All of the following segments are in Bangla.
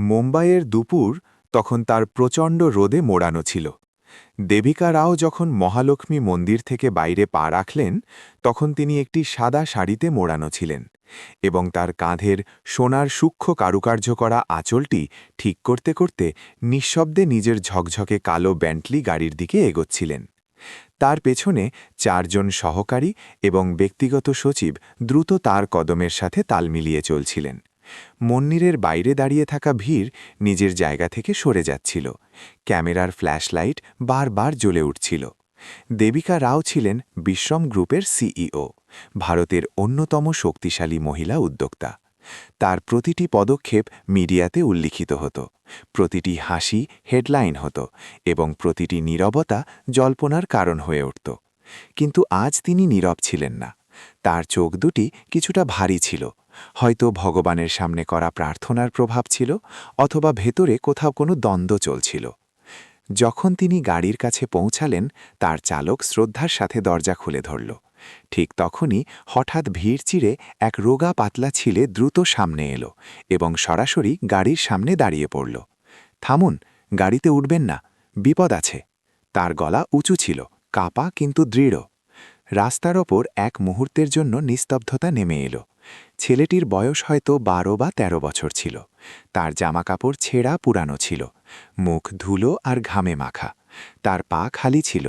মুম্বাইয়ের দুপুর তখন তার প্রচণ্ড রোদে মোড়ানো ছিল। দেবিকা রাও যখন মহালক্ষ্মী মন্দির থেকে বাইরে পা রাখলেন, তখন তিনি একটি সাদা শাড়িতে মোড়ানো ছিলেন এবং তার কাঁধের সোনার সূক্ষ্ম কারুকার্য করা আঁচলটি ঠিক করতে করতে নিঃশব্দে নিজের ঝকঝকে কালো ব্যান্টলি গাড়ির দিকে এগোচ্ছিলেন। তার পেছনে ৪ জন সহকারী এবং ব্যক্তিগত সচিব দ্রুত তার কদমের সাথে তাল মিলিয়ে চলছিলেন। মন্দিরের বাইরে দাঁড়িয়ে থাকা ভিড় নিজের জায়গা থেকে সরে যাচ্ছিল। ক্যামেরার ফ্ল্যাশলাইট বারবার জ্বলে উঠছিল। দেবিকা রাও ছিলেন বিশ্রম গ্রুপের সিইও, ভারতের অন্যতম শক্তিশালী মহিলা উদ্যোক্তা। তার প্রতিটি পদক্ষেপ মিডিয়াতে উল্লিখিত হতো, প্রতিটি হাসি হেডলাইন হতো এবং প্রতিটি নীরবতা জল্পনার কারণ হয়ে উঠত। কিন্তু আজ তিনি নীরব ছিলেন না। তার চোখ দুটি কিছুটা ভারী ছিল। হয়তো ভগবানের সামনে করা প্রার্থনার প্রভাব ছিল, অথবা ভেতরে কোথাও কোনো দ্বন্দ্ব চলছিল। যখন তিনি গাড়ির কাছে পৌঁছালেন, তার চালক শ্রদ্ধার সাথে দরজা খুলে ধরল। ঠিক তখনই হঠাৎ ভিড় চিরে এক রোগা পাতলা ছিলে দ্রুত সামনে এলো এবং সরাসরি গাড়ির সামনে দাঁড়িয়ে পড়ল। থামুন, গাড়িতে উঠবেন না, বিপদ আছে। তার গলা উঁচু ছিল, কাঁপা কিন্তু দৃঢ়। রাস্তার ওপর এক মুহূর্তের জন্য নিস্তব্ধতা নেমে এলো। ছেলেটির বয়স হয়তো ১২ বা ১৩ বছর ছিল। তার জামাকাপড় ছেঁড়া পুরানো ছিল, মুখ ধুলো আর ঘামে মাখা। তার পা খালি ছিল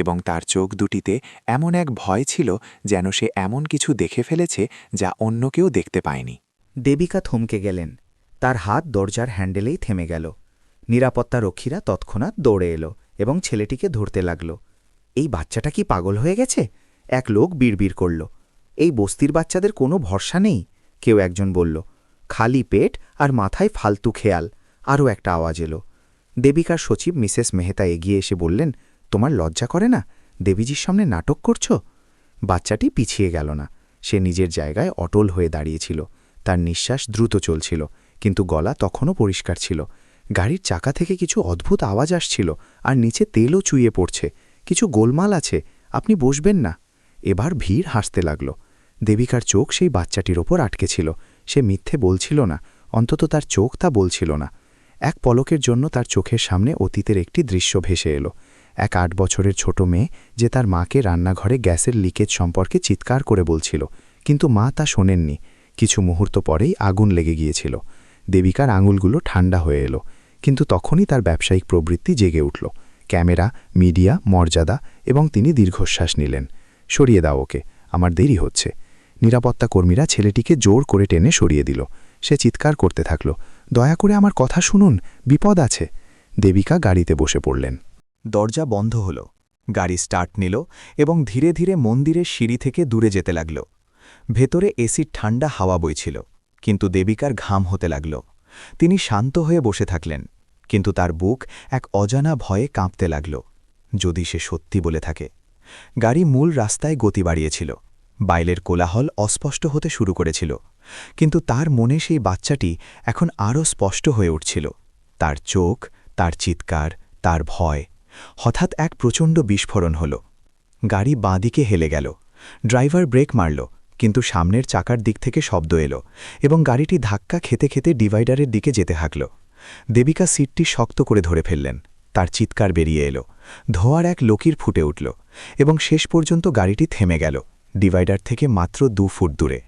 এবং তার চোখ দুটিতে এমন এক ভয় ছিল যেন সে এমন কিছু দেখে ফেলেছে যা অন্য কেউ দেখতে পায়নি। দেবিকা থমকে গেলেন। তার হাত দরজার হ্যান্ডেলেই থেমে গেল। নিরাপত্তারক্ষীরা তৎক্ষণাৎ দৌড়ে এলো এবং ছেলেটিকে ধরতে লাগল। এই বাচ্চাটা কি পাগল হয়ে গেছে? এক লোক বিড়বিড় করল। এই বস্তির বাচ্চাদের কোনো ভরসা নেই, কেউ একজন বলল। খালি পেট আর মাথায় ফালতু খেয়াল, আরও একটা আওয়াজ এলো। দেবিকার সচিব মিসেস মেহতা এগিয়ে এসে বললেন, তোমার লজ্জা করে না? দেবীজির সামনে নাটক করছ? বাচ্চাটি পিছিয়ে গেল না। সে নিজের জায়গায় অটল হয়ে দাঁড়িয়েছিল। তার নিঃশ্বাস দ্রুত চলছিল, কিন্তু গলা তখনও পরিষ্কার ছিল। গাড়ির চাকা থেকে কিছু অদ্ভুত আওয়াজ আসছিল, আর নিচে তেলও চুইয়ে পড়ছে। কিছু গোলমাল আছে, আপনি বসবেন না। এবার ভিড় হাসতে লাগল। দেবিকার চোখ সেই বাচ্চাটির ওপর আটকে ছিল। সে মিথ্যে বলছিল না, অন্তত তার চোখ তা বলছিল না। এক পলকের জন্য তার চোখের সামনে অতীতের একটি দৃশ্য ভেসে এলো। এক ৮ বছরের ছোট মেয়ে, যে তার মাকে রান্নাঘরে গ্যাসের লিকেজ সম্পর্কে চিৎকার করে বলছিল, কিন্তু মা তা শোনেননি। কিছু মুহূর্ত পরেই আগুন লেগে গিয়েছিল। দেবিকার আঙুলগুলো ঠান্ডা হয়ে এলো, কিন্তু তখনই তার ব্যবসায়িক প্রবৃত্তি জেগে উঠল। ক্যামেরা, মিডিয়া, মর্যাদা, এবং তিনি দীর্ঘশ্বাস নিলেন। সরিয়ে দাও ওকে, আমার দেরি হচ্ছে। নিরাপত্তা কর্মীরা ছেলেটিকে জোর করে টেনে সরিয়ে দিল। সে চিৎকার করতে থাকল, দয়া করে আমার কথা শুনুন, বিপদ আছে। দেবিকা গাড়িতে বসে পড়লেন। দরজা বন্ধ হল। গাড়ি স্টার্ট নিল এবং ধীরে ধীরে মন্দিরের সিঁড়ি থেকে দূরে যেতে লাগল। ভেতরে এসির ঠান্ডা হাওয়া বইছিল, কিন্তু দেবিকার ঘাম হতে লাগল। তিনি শান্ত হয়ে বসে থাকলেন, কিন্তু তার বুক এক অজানা ভয়ে কাঁপতে লাগল। যদি সে সত্যি বলে থাকে। গাড়ি মূল রাস্তায় গতি বাড়িয়েছিল। বাইরের কোলাহল অস্পষ্ট হতে শুরু করেছিল, কিন্তু তার মনে সেই বাচ্চাটি এখন আরও স্পষ্ট হয়ে উঠছিল। তার চোখ, তার চিৎকার, তার ভয়। হঠাৎ এক প্রচণ্ড বিস্ফোরণ হল। গাড়ি বাঁদিকে হেলে গেল। ড্রাইভার ব্রেক মারল, কিন্তু সামনের চাকার দিক থেকে শব্দ এলো এবং গাড়িটি ধাক্কা খেতে খেতে ডিভাইডারের দিকে যেতে থাকল। দেবিকা সিটটি শক্ত করে ধরে ফেললেন। তার চিৎকার বেরিয়ে এলো। ধোঁয়ার এক লকির ফুটে উঠল এবং শেষ পর্যন্ত গাড়িটি থেমে গেল, ডিভাইডার থেকে মাত্র ২ ফুট দূরে।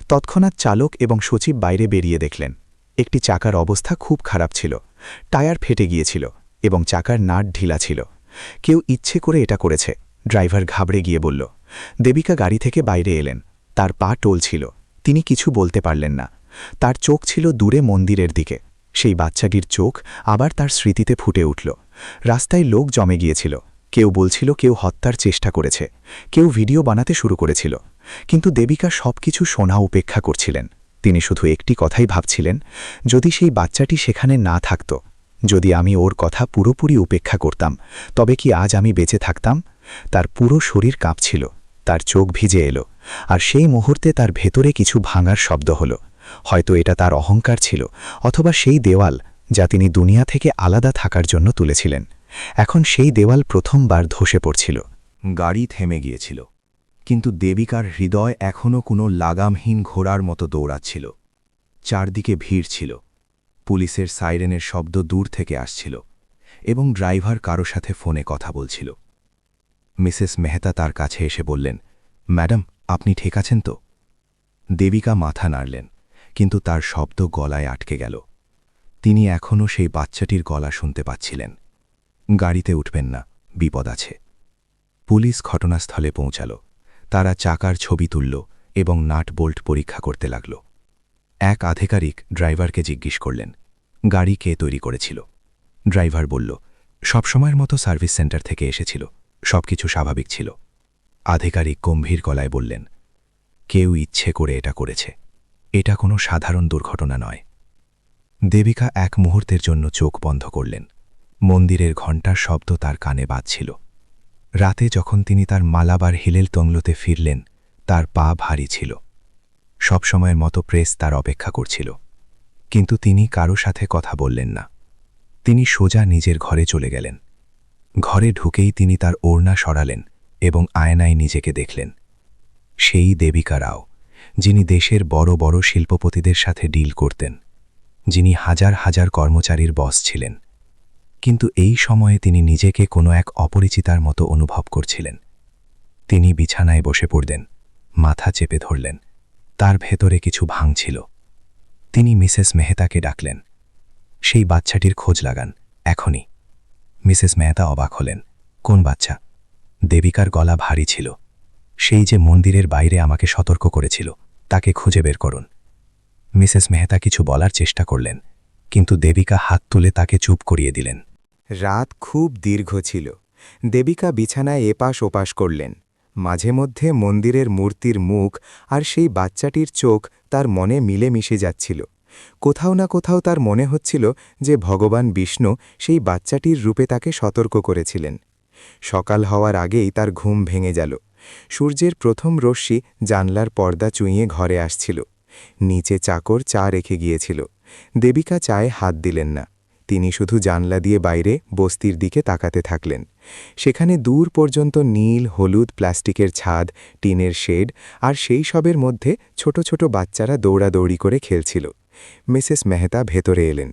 তৎক্ষণাৎ চালক এবং সচিব বাইরে বেরিয়ে দেখলেন। একটি চাকার অবস্থা খুব খারাপ ছিল। টায়ার ফেটে গিয়েছিল এবং চাকার নাট ঢিলা ছিল। কেউ ইচ্ছে করে এটা করেছে, ড্রাইভার ঘাবড়ে গিয়ে বলল। দেবিকা গাড়ি থেকে বাইরে এলেন। তার পা টলছিল, তিনি কিছু বলতে পারলেন না। তার চোখ ছিল দূরে মন্দিরের দিকে। সেই বাচ্চাটির চোখ আবার তার স্মৃতিতে ফুটে উঠল। রাস্তায় লোক জমে গিয়েছিল। কেউ বলছিল কেউ হত্যার চেষ্টা করেছে, কেউ ভিডিও বানাতে শুরু করেছিল। কিন্তু দেবিকা সবকিছু শোনা উপেক্ষা করছিলেন। তিনি শুধু একটি কথাই ভাবছিলেন, যদি সেই বাচ্চাটি সেখানে না থাকত, যদি আমি ওর কথা পুরোপুরি উপেক্ষা করতাম, তবে কি আজ আমি বেঁচে থাকতাম? তার পুরো শরীর কাঁপছিল, তার চোখ ভিজে এলো, আর সেই মুহূর্তে তার ভেতরে কিছু ভাঙার শব্দ হলো। হয়তো এটা তার অহংকার ছিল, অথবা সেই দেওয়াল যা তিনি দুনিয়া থেকে আলাদা থাকার জন্য তুলেছিলেন। এখন সেই দেওয়াল প্রথমবার ধসে পড়ছিল। গাড়ি থেমে গিয়েছিল, কিন্তু দেবিকার হৃদয় এখনও কোনো লাগামহীন ঘোড়ার মতো দৌড়াচ্ছিল। চারদিকে ভিড় ছিল, পুলিশের সাইরেনের শব্দ দূর থেকে আসছিল এবং ড্রাইভার কারো সাথে ফোনে কথা বলছিল। মিসেস মেহতা তার কাছে এসে বললেন, ম্যাডাম, আপনি ঠিক আছেন তো? দেবিকা মাথা নাড়লেন, কিন্তু তার শব্দ গলায় আটকে গেল। তিনি এখনও সেই বাচ্চাটির গলা শুনতে পাচ্ছিলেন। গাড়িতে উঠবেন না, বিপদ আছে। পুলিশ ঘটনাস্থলে পৌঁছাল। তারা চাকার ছবি তুলল এবং নাট বোল্ট পরীক্ষা করতে লাগল। এক আধিকারিক ড্রাইভারকে জিজ্ঞেস করলেন, গাড়ি কে তৈরি করেছিল? ড্রাইভার বলল, সবসময়ের মতো সার্ভিস সেন্টার থেকে এসেছিল, সবকিছু স্বাভাবিক ছিল। আধিকারিক গম্ভীর গলায় বললেন, কেউ ইচ্ছে করে এটা করেছে, এটা কোনো সাধারণ দুর্ঘটনা নয়। দেবিকা এক মুহূর্তের জন্য চোখ বন্ধ করলেন। মন্দিরের ঘণ্টার শব্দ তার কানে বাজছিল। রাতে যখন তিনি তার মালাবার হিলেল তংলোতে ফিরলেন, তার পা ভারী ছিল। সবসময়ের মতো প্রেস তার অপেক্ষা করছিল, কিন্তু তিনি কারো সাথে কথা বললেন না। তিনি সোজা নিজের ঘরে চলে গেলেন। ঘরে ঢুকেই তিনি তার ওড়না সরালেন এবং আয়নায় নিজেকে দেখলেন। সেই দেবিকা রাও, যিনি দেশের বড় বড় শিল্পপতিদের সাথে ডিল করতেন, যিনি হাজার হাজার কর্মচারীর বস ছিলেন। কিন্তু এই সময়ে তিনি নিজেকে কোনো এক অপরিচিতার মতো অনুভব করছিলেন। তিনি বিছানায় বসে পড়লেন, মাথা চেপে ধরলেন। তার ভেতরে কিছু ভাঙছিল। তিনি মিসেস মেহতাকে ডাকলেন, সেই বাচ্চাটির খোঁজ লাগান, এখনই। মিসেস মেহতা অবাক হলেন, কোন বাচ্চা? দেবিকার গলা ভারী ছিল। সেই যে মন্দিরের বাইরে আমাকে সতর্ক করেছিল, তাকে খুঁজে বের করুন। মিসেস মেহতা কিছু বলার চেষ্টা করলেন, কিন্তু দেবিকা হাত তুলে তাকে চুপ করিয়ে দিলেন। রাত খুব দীর্ঘ ছিল। দেবিকা বিছানায় এপাশ ওপাশ করলেন। মাঝে মধ্যে মন্দিরের মূর্তির মুখ আর সেই বাচ্চাটির চোখ তার মনে মিলে মিশে যাচ্ছিল। কোথাও না কোথাও তার মনে হচ্ছিল যে ভগবান বিষ্ণু সেই বাচ্চাটির রূপে তাকে সতর্ক করেছিলেন। সকাল হওয়ার আগেই তার ঘুম ভেঙে গেল। সূর্যের প্রথম রশ্মি জানলার পর্দা চুঁইয়ে ঘরে আসছিল। নিচে চাকর চা রেখে গিয়েছিল। দেবিকা চায়ে হাত দিলেন না। তিনি শুধু জানলা দিয়ে বাইরে বস্তির দিকে তাকাতে থাকলেন। সেখানে দূর পর্যন্ত নীল হলুদ প্লাস্টিকের ছাদ, টিনের শেড, আর সেই সবের মধ্যে ছোট ছোট বাচ্চারা দৌড়াদৌড়ি করে খেলছিল। মিসেস মেহতা ভেতরে এলেন।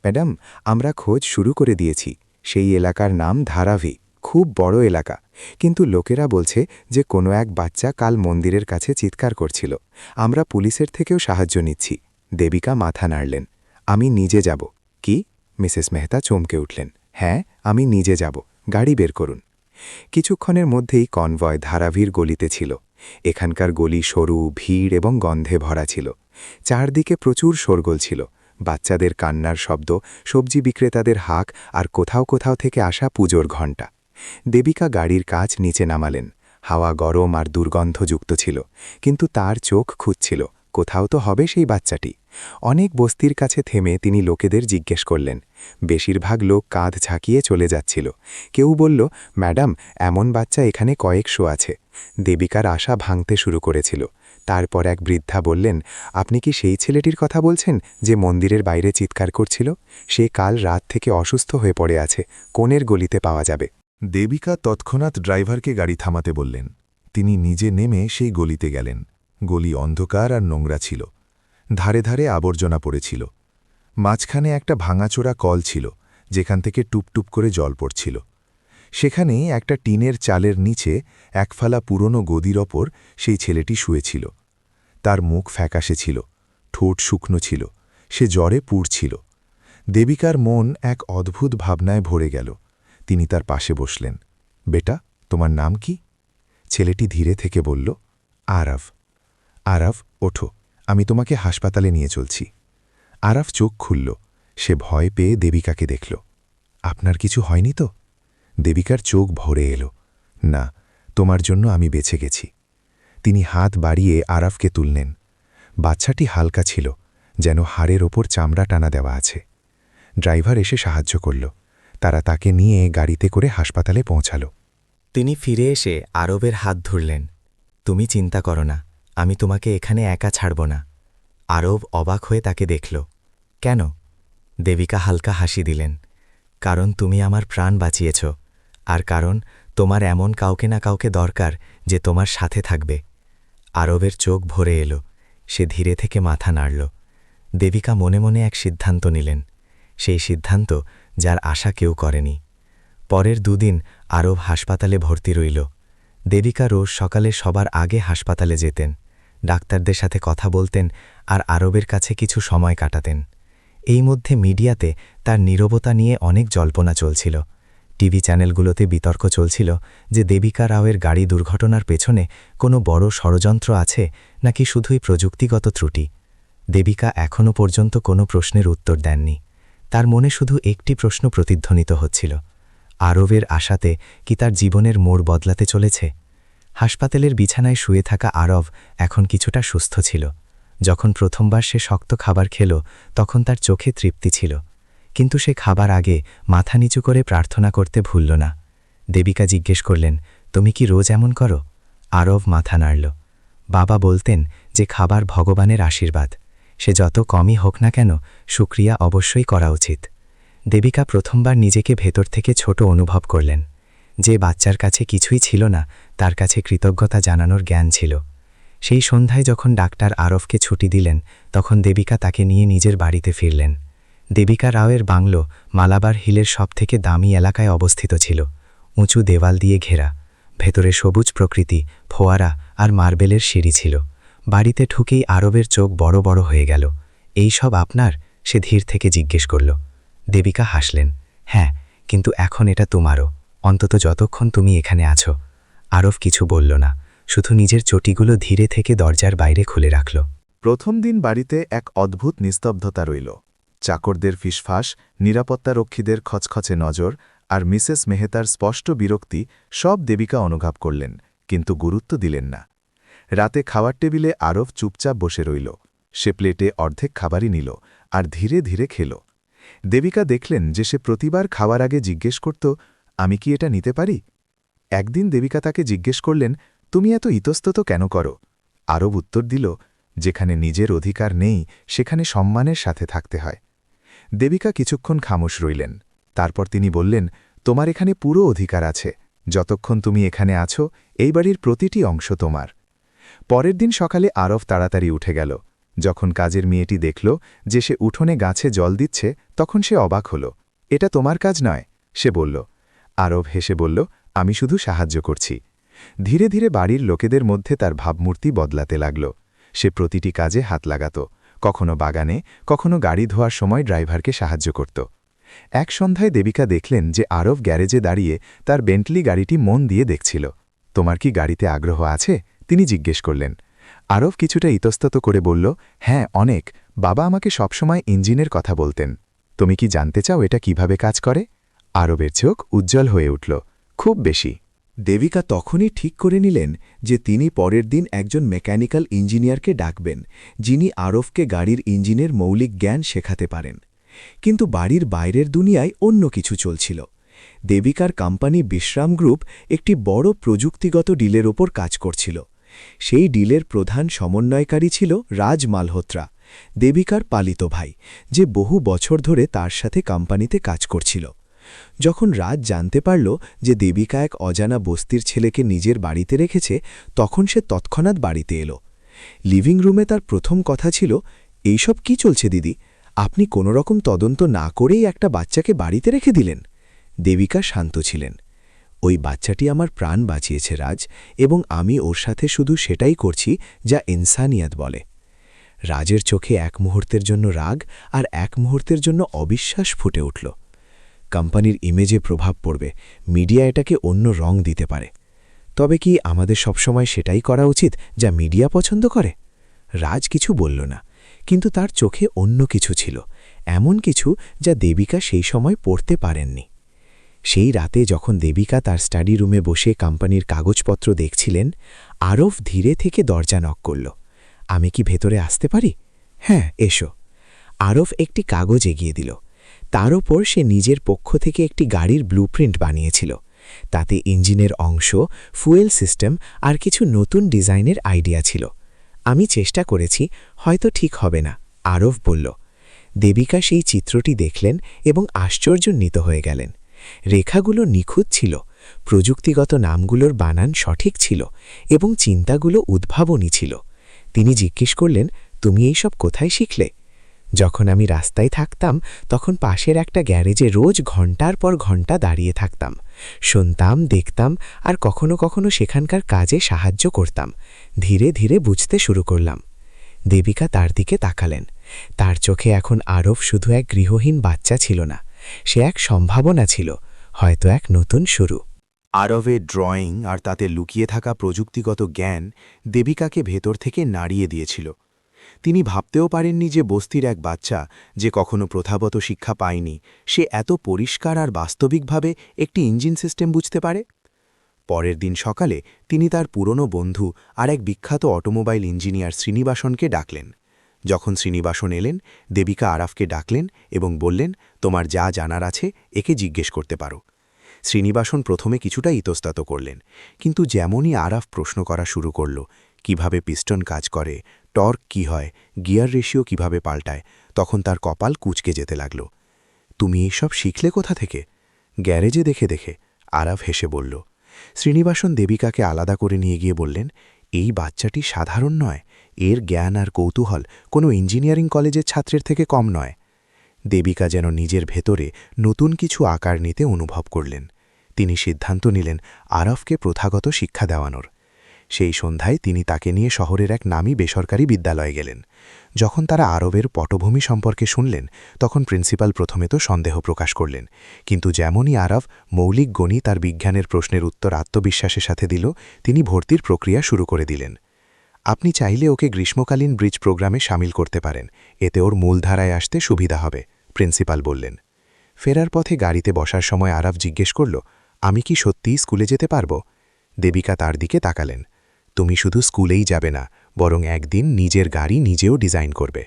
ম্যাডাম, আমরা খোঁজ শুরু করে দিয়েছি। সেই এলাকার নাম ধারাভি, খুব বড় এলাকা, কিন্তু লোকেরা বলছে যে কোনো এক বাচ্চা কাল মন্দিরের কাছে চিৎকার করছিল। আমরা পুলিশের থেকেও সাহায্য নিচ্ছি। দেবিকা মাথা নাড়লেন। আমি নিজে যাব। কি? মিসেস মেহতা চমকে উঠলেন। হ্যাঁ, আমি নিজে যাব, গাড়ি বের করুন। কিছুক্ষণের মধ্যেই কনভয় ধারাভির গলিতে ছিল। এখানকার গলি সরু, ভিড় এবং গন্ধে ভরা ছিল। চারদিকে প্রচুর শোরগোল ছিল, বাচ্চাদের কান্নার শব্দ, সবজি বিক্রেতাদের হাঁক, আর কোথাও কোথাও থেকে আসা পুজোর ঘণ্টা। দেবিকা গাড়ির কাচ নিচে নামালেন। হাওয়া গরম আর দুর্গন্ধযুক্ত ছিল, কিন্তু তার চোখ খুঁজছিল, কোথাও তো হবে সেই বাচ্চাটি। অনেক বস্তির কাছে থেমে তিনি লোকেদের জিজ্ঞেস করলেন। বেশিরভাগ লোক কাঁধ ঝাঁকিয়ে চলে যাচ্ছিল। কেউ বলল, ম্যাডাম, এমন বাচ্চা এখানে কয়েকশো আছে। দেবিকার আশা ভাঙতে শুরু করেছিল। তারপর এক বৃদ্ধা বললেন, আপনি কি সেই ছেলেটির কথা বলছেন যে মন্দিরের বাইরে চিৎকার করছিল? সে কাল রাত থেকে অসুস্থ হয়ে পড়ে আছে, কোণের গলিতে পাওয়া যাবে। দেবিকা তৎক্ষণাৎ ড্রাইভারকে গাড়ি থামাতে বললেন। তিনি নিজে নেমে সেই গলিতে গেলেন। গলি অন্ধকার আর নোংরা ছিল। ধারে ধারে আবর্জনা পড়েছিল। মাঝখানে একটা ভাঙাচোরা কল ছিল, যেখান থেকে টুপটুপ করে জল পড়ছিল। সেখানেই একটা টিনের চালের নিচে একফালা পুরনো গদির ওপর সেই ছেলেটি শুয়েছিল। তার মুখ ফ্যাকাশে ছিল, ঠোঁট শুকনো ছিল, সে জ্বরে পুড়ছিল। দেবিকার মন এক অদ্ভুত ভাবনায় ভরে গেল। তিনি তার পাশে বসলেন। বেটা, তোমার নাম কি? ছেলেটি ধীরে থেকে বলল, আরাফ। আরাফ, ওঠো, আমি তোমাকে হাসপাতালে নিয়ে চলছি। আরাফ চোখ খুলল। সে ভয় পেয়ে দেবিকাকে দেখল। আপনার কিছু হয়নি তো? দেবিকার চোখ ভরে এলো। না, তোমার জন্য আমি বেঁচে গেছি। তিনি হাত বাড়িয়ে আরাফকে তুললেন। বাচ্চাটি হালকা ছিল, যেন হাড়ের ওপর চামড়া টানা দেওয়া আছে। ড্রাইভার এসে সাহায্য করল। তারা তাকে নিয়ে গাড়িতে করে হাসপাতালে পৌঁছাল। তিনি ফিরে এসে আরবের হাত ধরলেন। তুমি চিন্তা করো না, আমি তোমাকে এখানে একা ছাড়ব না। আরব অবাক হয়ে তাকে দেখল। কেন? দেবিকা হালকা হাসি দিলেন। কারণ তুমি আমার প্রাণ বাঁচিয়েছ, আর কারণ তোমার এমন কাউকে না কাউকে দরকার যে তোমার সাথে থাকবে। আরবের চোখ ভরে এলো। সে ধীরে থেকে মাথা নাড়ল। দেবিকা মনে মনে এক সিদ্ধান্ত নিলেন, সেই সিদ্ধান্ত যার আশা কেউ করেনি। পরের দুদিন আরব হাসপাতালে ভর্তি রইল। দেবিকা রোজ সকালে সবার আগে হাসপাতালে যেতেন, ডাক্তারদের সাথে কথা বলতেন আর আরবের কাছে কিছু সময় কাটাতেন। এই মধ্যে মিডিয়াতে তার নীরবতা নিয়ে অনেক জল্পনা চলছিল। টিভি চ্যানেলগুলোতে বিতর্ক চলছিল যে দেবিকা রাওয়ের গাড়ি দুর্ঘটনার পেছনে কোনো বড় ষড়যন্ত্র আছে নাকি শুধুই প্রযুক্তিগত ত্রুটি। দেবিকা এখনও পর্যন্ত কোনো প্রশ্নের উত্তর দেননি। তার মনে শুধু একটি প্রশ্ন প্রতিধ্বনিত হচ্ছিল, আরবের আশাতে কি তার জীবনের মোড় বদলাতে চলেছে? হাসপাতালের বিছানায় শুয়ে থাকা আরব এখন কিছুটা সুস্থ ছিল। যখন প্রথমবার সে শক্ত খাবার খেল তখন তার চোখে তৃপ্তি ছিল, কিন্তু সে খাবার আগে মাথা নিচু করে প্রার্থনা করতে ভুলল না। দেবিকা জিজ্ঞেস করলেন, তুমি কি রোজ এমন করো? আরব মাথা নাড়ল। বাবা বলতেন যে খাবার ভগবানের আশীর্বাদ, সে যত কমই হোক না কেন শুকরিয়া অবশ্যই করা উচিত। দেবিকা প্রথমবার নিজেকে ভেতর থেকে ছোট অনুভব করলেন। যে বাচ্চার কাছে কিছুই ছিল না তার কাছে কৃতজ্ঞতা জানানোর জ্ঞান ছিল। সেই সন্ধ্যায় যখন ডাক্তার আরবকে ছুটি দিলেন তখন দেবিকা তাকে নিয়ে নিজের বাড়িতে ফিরলেন। দেবিকা রাওয়ের বাংলো মালাবার হিলের সবথেকে দামি এলাকায় অবস্থিত ছিল। উঁচু দেওয়াল দিয়ে ঘেরা, ভেতরে সবুজ প্রকৃতি, ফোয়ারা আর মার্বেলের সিঁড়ি ছিল। বাড়িতে ঢুকেই আরবের চোখ বড় বড় হয়ে গেল। এই সব আপনার? সে ধীর থেকে জিজ্ঞেস করল। দেবিকা হাসলেন, হ্যাঁ, কিন্তু এখন এটা তোমারও, অন্তত যতক্ষণ তুমি এখানে আছো। আরব কিছু বলল না, শুধু নিজের চটিগুলো ধীরে থেকে দরজার বাইরে খুলে রাখল। প্রথম দিন বাড়িতে এক অদ্ভুত নিস্তব্ধতা রইল। চাকরদের ফিসফাস, নিরাপত্তারক্ষীদের খচখচে নজর আর মিসেস মেহতার স্পষ্ট বিরক্তি সব দেবিকা অনুভব করলেন, কিন্তু গুরুত্ব দিলেন না। রাতে খাওয়ার টেবিলে আরব চুপচাপ বসে রইল। সে প্লেটে অর্ধেক খাবারই নিল আর ধীরে ধীরে খেল। দেবিকা দেখলেন যে সে প্রতিবার খাওয়ার আগে জিজ্ঞেস করত, আমি কি এটা নিতে পারি? একদিন দেবিকা তাকে জিজ্ঞেস করলেন, তুমি এত ইতস্তত কেন করো? আরব উত্তর দিল, যেখানে নিজের অধিকার নেই সেখানে সম্মানের সাথে থাকতে হয়। দেবিকা কিছুক্ষণ খামোশ রইলেন। তারপর তিনি বললেন, তোমার এখানে পুরো অধিকার আছে। যতক্ষণ তুমি এখানে আছো এই বাড়ির প্রতিটি অংশ তোমার। পরের দিন সকালে আরব তাড়াতাড়ি উঠে গেল। যখন কাজের মেয়েটি দেখল যে সে উঠোনে গাছে জল দিচ্ছে তখন সে অবাক হল। এটা তোমার কাজ নয়, সে বলল। আরব হেসে বলল, আমি শুধু সাহায্য করছি। ধীরে ধীরে বাড়ির লোকেদের মধ্যে তার ভাবমূর্তি বদলাতে লাগল। সে প্রতিটি কাজে হাত লাগাত, কখনো বাগানে, কখনো গাড়ি ধোয়ার সময় ড্রাইভারকে সাহায্য করত। এক সন্ধ্যায় দেবিকা দেখলেন যে আরব গ্যারেজে দাঁড়িয়ে তার বেন্টলি গাড়িটি মন দিয়ে দেখছিল। তোমার কি গাড়িতে আগ্রহ আছে? তিনি জিজ্ঞেস করলেন। আরব কিছুটা ইতস্তত করে বলল, হ্যাঁ, অনেক। বাবা আমাকে সবসময় ইঞ্জিনের কথা বলতেন। তুমি কি জানতে চাও এটা কিভাবে কাজ করে? আরবের চোখ উজ্জ্বল হয়ে উঠল, খুব বেশি। দেবিকা তখনই ঠিক করে নিলেন যে তিনি পরের দিন একজন মেকানিক্যাল ইঞ্জিনিয়ারকে ডাকবেন, যিনি আরবকে গাড়ির ইঞ্জিনের মৌলিক জ্ঞান শেখাতে পারেন। কিন্তু বাড়ির বাইরের দুনিয়ায় অন্য কিছু চলছিল। দেবিকার কোম্পানি বিশ্রাম গ্রুপ একটি বড় প্রযুক্তিগত ডিলের ওপর কাজ করছিল। সেই ডিলের প্রধান সমন্বয়কারী ছিল রাজ মালহোত্রা, দেবিকার পালিত ভাই, যে বহু বছর ধরে তার সাথে কোম্পানিতে কাজ করছিল। যখন রাজ জানতে পারল যে দেবিকা এক অজানা বস্তির ছেলেকে নিজের বাড়িতে রেখেছে তখন সে তৎক্ষণাৎ বাড়িতে এলো। লিভিং রুমে তার প্রথম কথা ছিল, এইসব কি চলছে দিদি? আপনি কোনোরকম তদন্ত না করেই একটা বাচ্চাকে বাড়িতে রেখে দিলেন। দেবিকা শান্ত ছিলেন। ওই বাচ্চাটি আমার প্রাণ বাঁচিয়েছে রাজ, এবং আমি ওর সাথে শুধু সেটাই করছি যা ইনসানিয়াত বলে। রাজের চোখে এক মুহূর্তের জন্য রাগ আর এক মুহূর্তের জন্য অবিশ্বাস ফুটে উঠল। কোম্পানির ইমেজে প্রভাব পড়বে, মিডিয়া এটাকে অন্য রং দিতে পারে। তবে কি আমাদের সবসময় সেটাই করা উচিত যা মিডিয়া পছন্দ করে? রাজ কিছু বলল না, কিন্তু তার চোখে অন্য কিছু ছিল, এমন কিছু যা দেবিকা সেই সময় পড়তে পারেননি। সেই রাতে যখন দেবিকা তার স্টাডি রুমে বসে কোম্পানির কাগজপত্র দেখছিলেন, আরব ধীরে থেকে দরজা নক করল। আমি কি ভেতরে আসতে পারি? হ্যাঁ, এসো। আরব একটি কাগজ এগিয়ে দিল। তার ওপর সে নিজের পক্ষ থেকে একটি গাড়ির ব্লুপ্রিন্ট বানিয়েছিল। তাতে ইঞ্জিনের অংশ, ফুয়েল সিস্টেম আর কিছু নতুন ডিজাইনের আইডিয়া ছিল। আমি চেষ্টা করেছি, হয়তো ঠিক হবে না, আরব বলল। দেবিকা সেই চিত্রটি দেখলেন এবং আশ্চর্যান্বিত হয়ে গেলেন। রেখাগুলো নিখুঁত ছিল, প্রযুক্তিগত নামগুলোর বানান সঠিক ছিল এবং চিন্তাগুলো উদ্ভাবনী ছিল। তিনি জিজ্ঞেস করলেন, তুমি এইসব কোথায় শিখলে? যখন আমি রাস্তায় থাকতাম তখন পাশের একটা গ্যারেজে রোজ ঘন্টার পর ঘন্টা দাঁড়িয়ে থাকতাম, শুনতাম, দেখতাম আর কখনো কখনো সেখানকার কাজে সাহায্য করতাম। ধীরে ধীরে বুঝতে শুরু করলাম। দেবিকা তার দিকে তাকালেন। তার চোখে এখন আরব শুধু এক গৃহহীন বাচ্চা ছিল না, সে এক সম্ভাবনা ছিল, হয়তো এক নতুন শুরু। আরবের ড্রয়িং আর তাতে লুকিয়ে থাকা প্রযুক্তিগত জ্ঞান দেবিকাকে ভেতর থেকে নাড়িয়ে দিয়েছিল। তিনি ভাবতেও পারেননি যে বস্তির এক বাচ্চা, যে কখনো প্রথাগত শিক্ষা পায়নি, সে এত পরিষ্কার আর বাস্তবিকভাবে একটি ইঞ্জিন সিস্টেম বুঝতে পারে। পরের দিন সকালে তিনি তার পুরনো বন্ধু আর এক বিখ্যাত অটোমোবাইল ইঞ্জিনিয়ার শ্রীনিবাসনকে ডাকলেন। যখন শ্রীনিবাসন এলেন, দেবিকা আরাফকে ডাকলেন এবং বললেন, তোমার যা জানার আছে একে জিজ্ঞেস করতে পারো। শ্রীনিবাসন প্রথমে কিছুটা ইতস্তত করলেন, কিন্তু যেমনই আরাফ প্রশ্ন করা শুরু করল, কিভাবে পিস্টন কাজ করে, টর্ক কি হয়, গিয়ার রেশিও কিভাবে পাল্টায়, তখন তার কপাল কুঁচকে যেতে লাগল। তুমি এইসব শিখলে কোথা থেকে? গ্যারেজে দেখে দেখে, আরাফ হেসে বলল। শ্রীনিবাসন দেবিকাকে আলাদা করে নিয়ে গিয়ে বললেন, এই বাচ্চাটি সাধারণ নয়, এর জ্ঞান আর কৌতূহল কোনো ইঞ্জিনিয়ারিং কলেজের ছাত্রের থেকে কম নয়। দেবিকা যেন নিজের ভেতরে নতুন কিছু আকার নিতে অনুভব করলেন। তিনি সিদ্ধান্ত নিলেন আরফকে প্রথাগত শিক্ষা দেওয়ানোর। সেই সন্ধ্যায় তিনি তাকে নিয়ে শহরের এক নামী বেসরকারি বিদ্যালয়ে গেলেন। যখন তারা আরবের পটভূমি সম্পর্কে শুনলেন, তখন প্রিন্সিপাল প্রথমে তো সন্দেহ প্রকাশ করলেন, কিন্তু যেমনই আরব মৌলিক গণিত আর বিজ্ঞানের প্রশ্নের উত্তর আত্মবিশ্বাসের সাথে দিল, তিনি ভর্তির প্রক্রিয়া শুরু করে দিলেন। আপনি চাইলে ওকে গ্রীষ্মকালীন ব্রিজ প্রোগ্রামে সামিল করতে পারেন, এতে ওর মূলধারায় আসতে সুবিধা হবে, প্রিন্সিপাল বললেন। ফেরার পথে গাড়িতে বসার সময় আরাফ জিজ্ঞেস করল, আমি কি সত্যিই স্কুলে যেতে পারব? দেবিকা তার দিকে তাকালেন। তুমি শুধু স্কুলেই যাবে না, বরং একদিন নিজের গাড়ি নিজেও ডিজাইন করবে।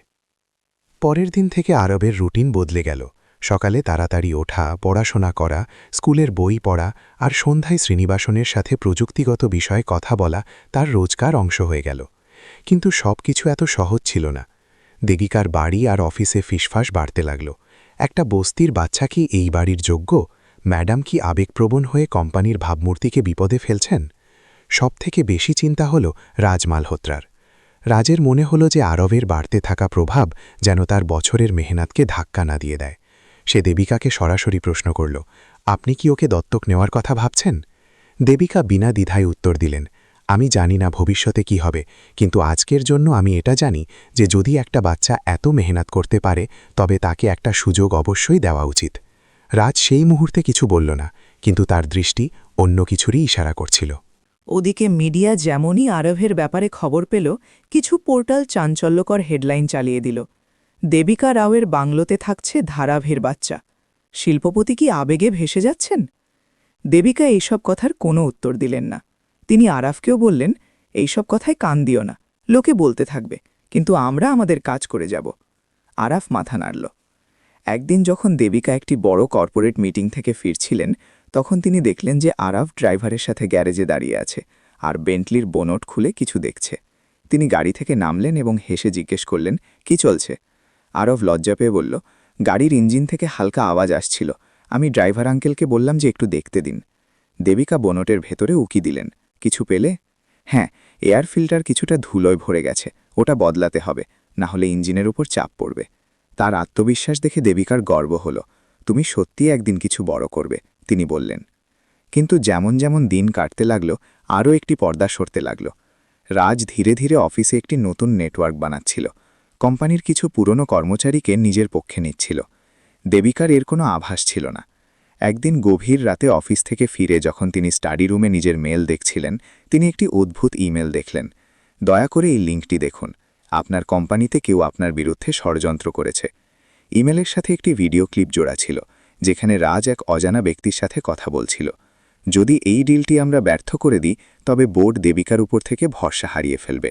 পরের দিন থেকে আরবের রুটিন বদলে গেল। সকালে তাড়াতাড়ি ওঠা, পড়াশোনা করা, স্কুলের বই পড়া আর সন্ধ্যায় শ্রীনিবাসনের সাথে প্রযুক্তিগত বিষয়ে কথা বলা তার রোজকার অংশ হয়ে গেল। কিন্তু সব কিছু এত সহজ ছিল না। দেবিকার বাড়ি আর অফিসে ফিসফাস বাড়তে লাগল। একটা বস্তির বাচ্চা কি এই বাড়ির যোগ্য? ম্যাডাম কি আবেগপ্রবণ হয়ে কোম্পানির ভাবমূর্তিকে বিপদে ফেলছেন? সবথেকে বেশি চিন্তা হল রাজ মালহোত্রার। রাজের মনে হল যে আরবের বাড়তে থাকা প্রভাব যেন তার বছরের মেহনাতকে ধাক্কা না দিয়ে দেয়। সে দেবিকাকে সরাসরি প্রশ্ন করল, আপনি কি ওকে দত্তক নেওয়ার কথা ভাবছেন? দেবিকা বিনা দ্বিধায় উত্তর দিলেন, আমি জানি না ভবিষ্যতে কি হবে, কিন্তু আজকের জন্য আমি এটা জানি যে যদি একটা বাচ্চা এত মেহনত করতে পারে, তবে তাকে একটা সুযোগ অবশ্যই দেওয়া উচিত। রাজ সেই মুহূর্তে কিছু বলল না, কিন্তু তার দৃষ্টি অন্য কিছুরই ইশারা করছিল। ওদিকে মিডিয়া যেমনই আরবের ব্যাপারে খবর পেল, কিছু পোর্টাল চাঞ্চল্যকর হেডলাইন চালিয়ে দিল। দেবিকা রাওয়ের বাংলোতে থাকছে ধারাভের বাচ্চা। শিল্পপতি কি আবেগে ভেসে যাচ্ছেন? দেবিকা এইসব কথার কোনো উত্তর দিলেন না। তিনি আরাফকেও বললেন, এইসব কথায় কান দিও না, লোকে বলতে থাকবে, কিন্তু আমরা আমাদের কাজ করে যাব। আরাফ মাথা নাড়ল। একদিন যখন দেবিকা একটি বড় কর্পোরেট মিটিং থেকে ফিরছিলেন, তখন তিনি দেখলেন যে আরাফ ড্রাইভারের সাথে গ্যারেজে দাঁড়িয়ে আছে আর বেন্টলির বোনট খুলে কিছু দেখছে। তিনি গাড়ি থেকে নামলেন এবং হেসে জিজ্ঞেস করলেন, কি চলছে? আরব লজ্জা পেয়ে বলল, গাড়ির ইঞ্জিন থেকে হালকা আওয়াজ আসছিল, আমি ড্রাইভার আঙ্কেলকে বললাম যে একটু দেখতে দিন। দেবিকা বোনটের ভেতরে উকি দিলেন, কিছু পেলে? হ্যাঁ, এয়ার ফিল্টার কিছুটা ধুলোয় ভরে গেছে, ওটা বদলাতে হবে, না হলে ইঞ্জিনের উপর চাপ পড়বে। তার আত্মবিশ্বাস দেখে দেবিকার গর্ব হল। তুমি সত্যি একদিন কিছু বড় করবে, তিনি বললেন। কিন্তু যেমন যেমন দিন কাটতে লাগল, আরও একটি পর্দা সরতে লাগল। রাজ ধীরে ধীরে অফিসে একটি নতুন নেটওয়ার্ক বানাচ্ছিল, কোম্পানির কিছু পুরনো কর্মচারীকে নিজের পক্ষে নিচ্ছিল। দেবিকার এর কোনো আভাস ছিল না। একদিন গভীর রাতে অফিস থেকে ফিরে যখন তিনি স্টাডি রুমে নিজের মেল দেখছিলেন, তিনি একটি অদ্ভুত ইমেল দেখলেন। দয়া করে এই লিঙ্কটি দেখুন, আপনার কোম্পানিতে কেউ আপনার বিরুদ্ধে ষড়যন্ত্র করেছে। ইমেলের সাথে একটি ভিডিও ক্লিপ জোড়া ছিল, যেখানে রাজ এক অজানা ব্যক্তির সাথে কথা বলছিল। যদি এই ডিলটি আমরা ব্যর্থ করে দিই, তবে বোর্ড দেবিকার উপর থেকে ভরসা হারিয়ে ফেলবে।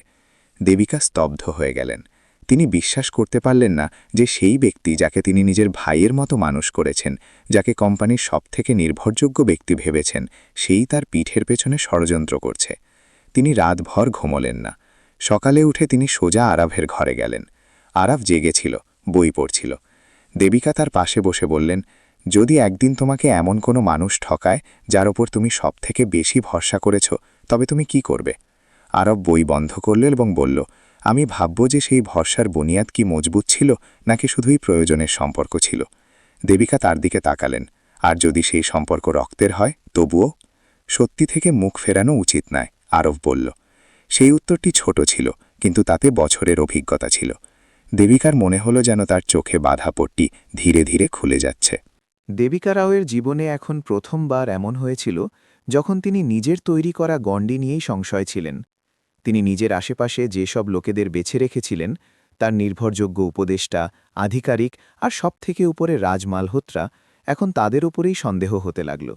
দেবিকা স্তব্ধ হয়ে গেলেন। তিনি বিশ্বাস করতে পারলেন না যে সেই ব্যক্তি যাকে তিনি নিজের ভাইয়ের মতো মানুষ করেছেন, যাকে কোম্পানির সবথেকে নির্ভরযোগ্য ব্যক্তি ভেবেছেন, সেই তার পিঠের পেছনে ষড়যন্ত্র করছে। তিনি রাতভর ঘুমোলেন না। সকালে উঠে তিনি সোজা আরাফের ঘরে গেলেন। আরাফ জেগেছিল, বই পড়ছিল। দেবিকা তার পাশে বসে বললেন, যদি একদিন তোমাকে এমন কোনো মানুষ ঠকায় যার ওপর তুমি সবথেকে বেশি ভরসা করেছ, তবে তুমি কি করবে? আরব বই বন্ধ করল এবং বলল, আমি ভাবব যে সেই ভরসার বুনিয়াদ কি মজবুত ছিল নাকি শুধুই প্রয়োজনের সম্পর্ক ছিল। দেবিকা তার দিকে তাকালেন। আর যদি সেই সম্পর্ক রক্তের হয় তবুও? সত্যি থেকে মুখ ফেরানো উচিত নয়, আরব বলল। সেই উত্তরটি ছোট ছিল, কিন্তু তাতে বছরের অভিজ্ঞতা ছিল। দেবিকার মনে হলো যেন তার চোখে বাঁধা পট্টি ধীরে ধীরে খুলে যাচ্ছে। দেবিকা রাওয়ের জীবনে এখন প্রথমবার এমন হয়েছিল যখন তিনি নিজের তৈরি করা গণ্ডি নিয়েই সংশয় ছিলেন। তিনি নিজের আশেপাশে যেসব লোকেদের বেছে রেখেছিলেন, তার নির্ভরযোগ্য উপদেষ্টা, আধিকারিক আর সবথেকে উপরে রাজ মালহোত্রা, এখন তাদের উপরেই সন্দেহ হতে লাগল।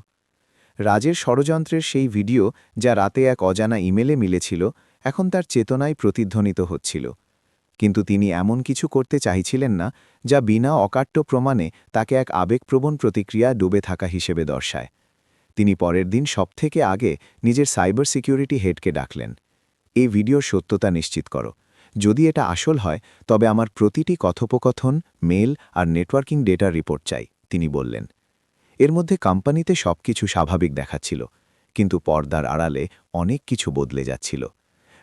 রাজের ষড়যন্ত্রের সেই ভিডিও, যা রাতে এক অজানা ইমেলে মিলেছিল, এখন তার চেতনায় প্রতিধ্বনিত হচ্ছিল। কিন্তু তিনি এমন কিছু করতে চাইছিলেন না যা বিনা অকাট্য প্রমাণে তাকে এক আবেগপ্রবণ প্রতিক্রিয়া ডুবে থাকা হিসেবে দর্শায়। তিনি পরের দিন সবথেকে আগে নিজের সাইবার সিকিউরিটি হেডকে ডাকলেন। এই ভিডিওর সত্যতা নিশ্চিত করো। যদি এটা আসল হয় তবে আমার প্রতিটি কথোপকথন, মেল আর নেটওয়ার্কিং ডেটার রিপোর্ট চাই, তিনি বললেন। এর মধ্যে কোম্পানিতে সবকিছু স্বাভাবিক দেখাচ্ছিল, কিন্তু পর্দার আড়ালে অনেক কিছু বদলে যাচ্ছিল।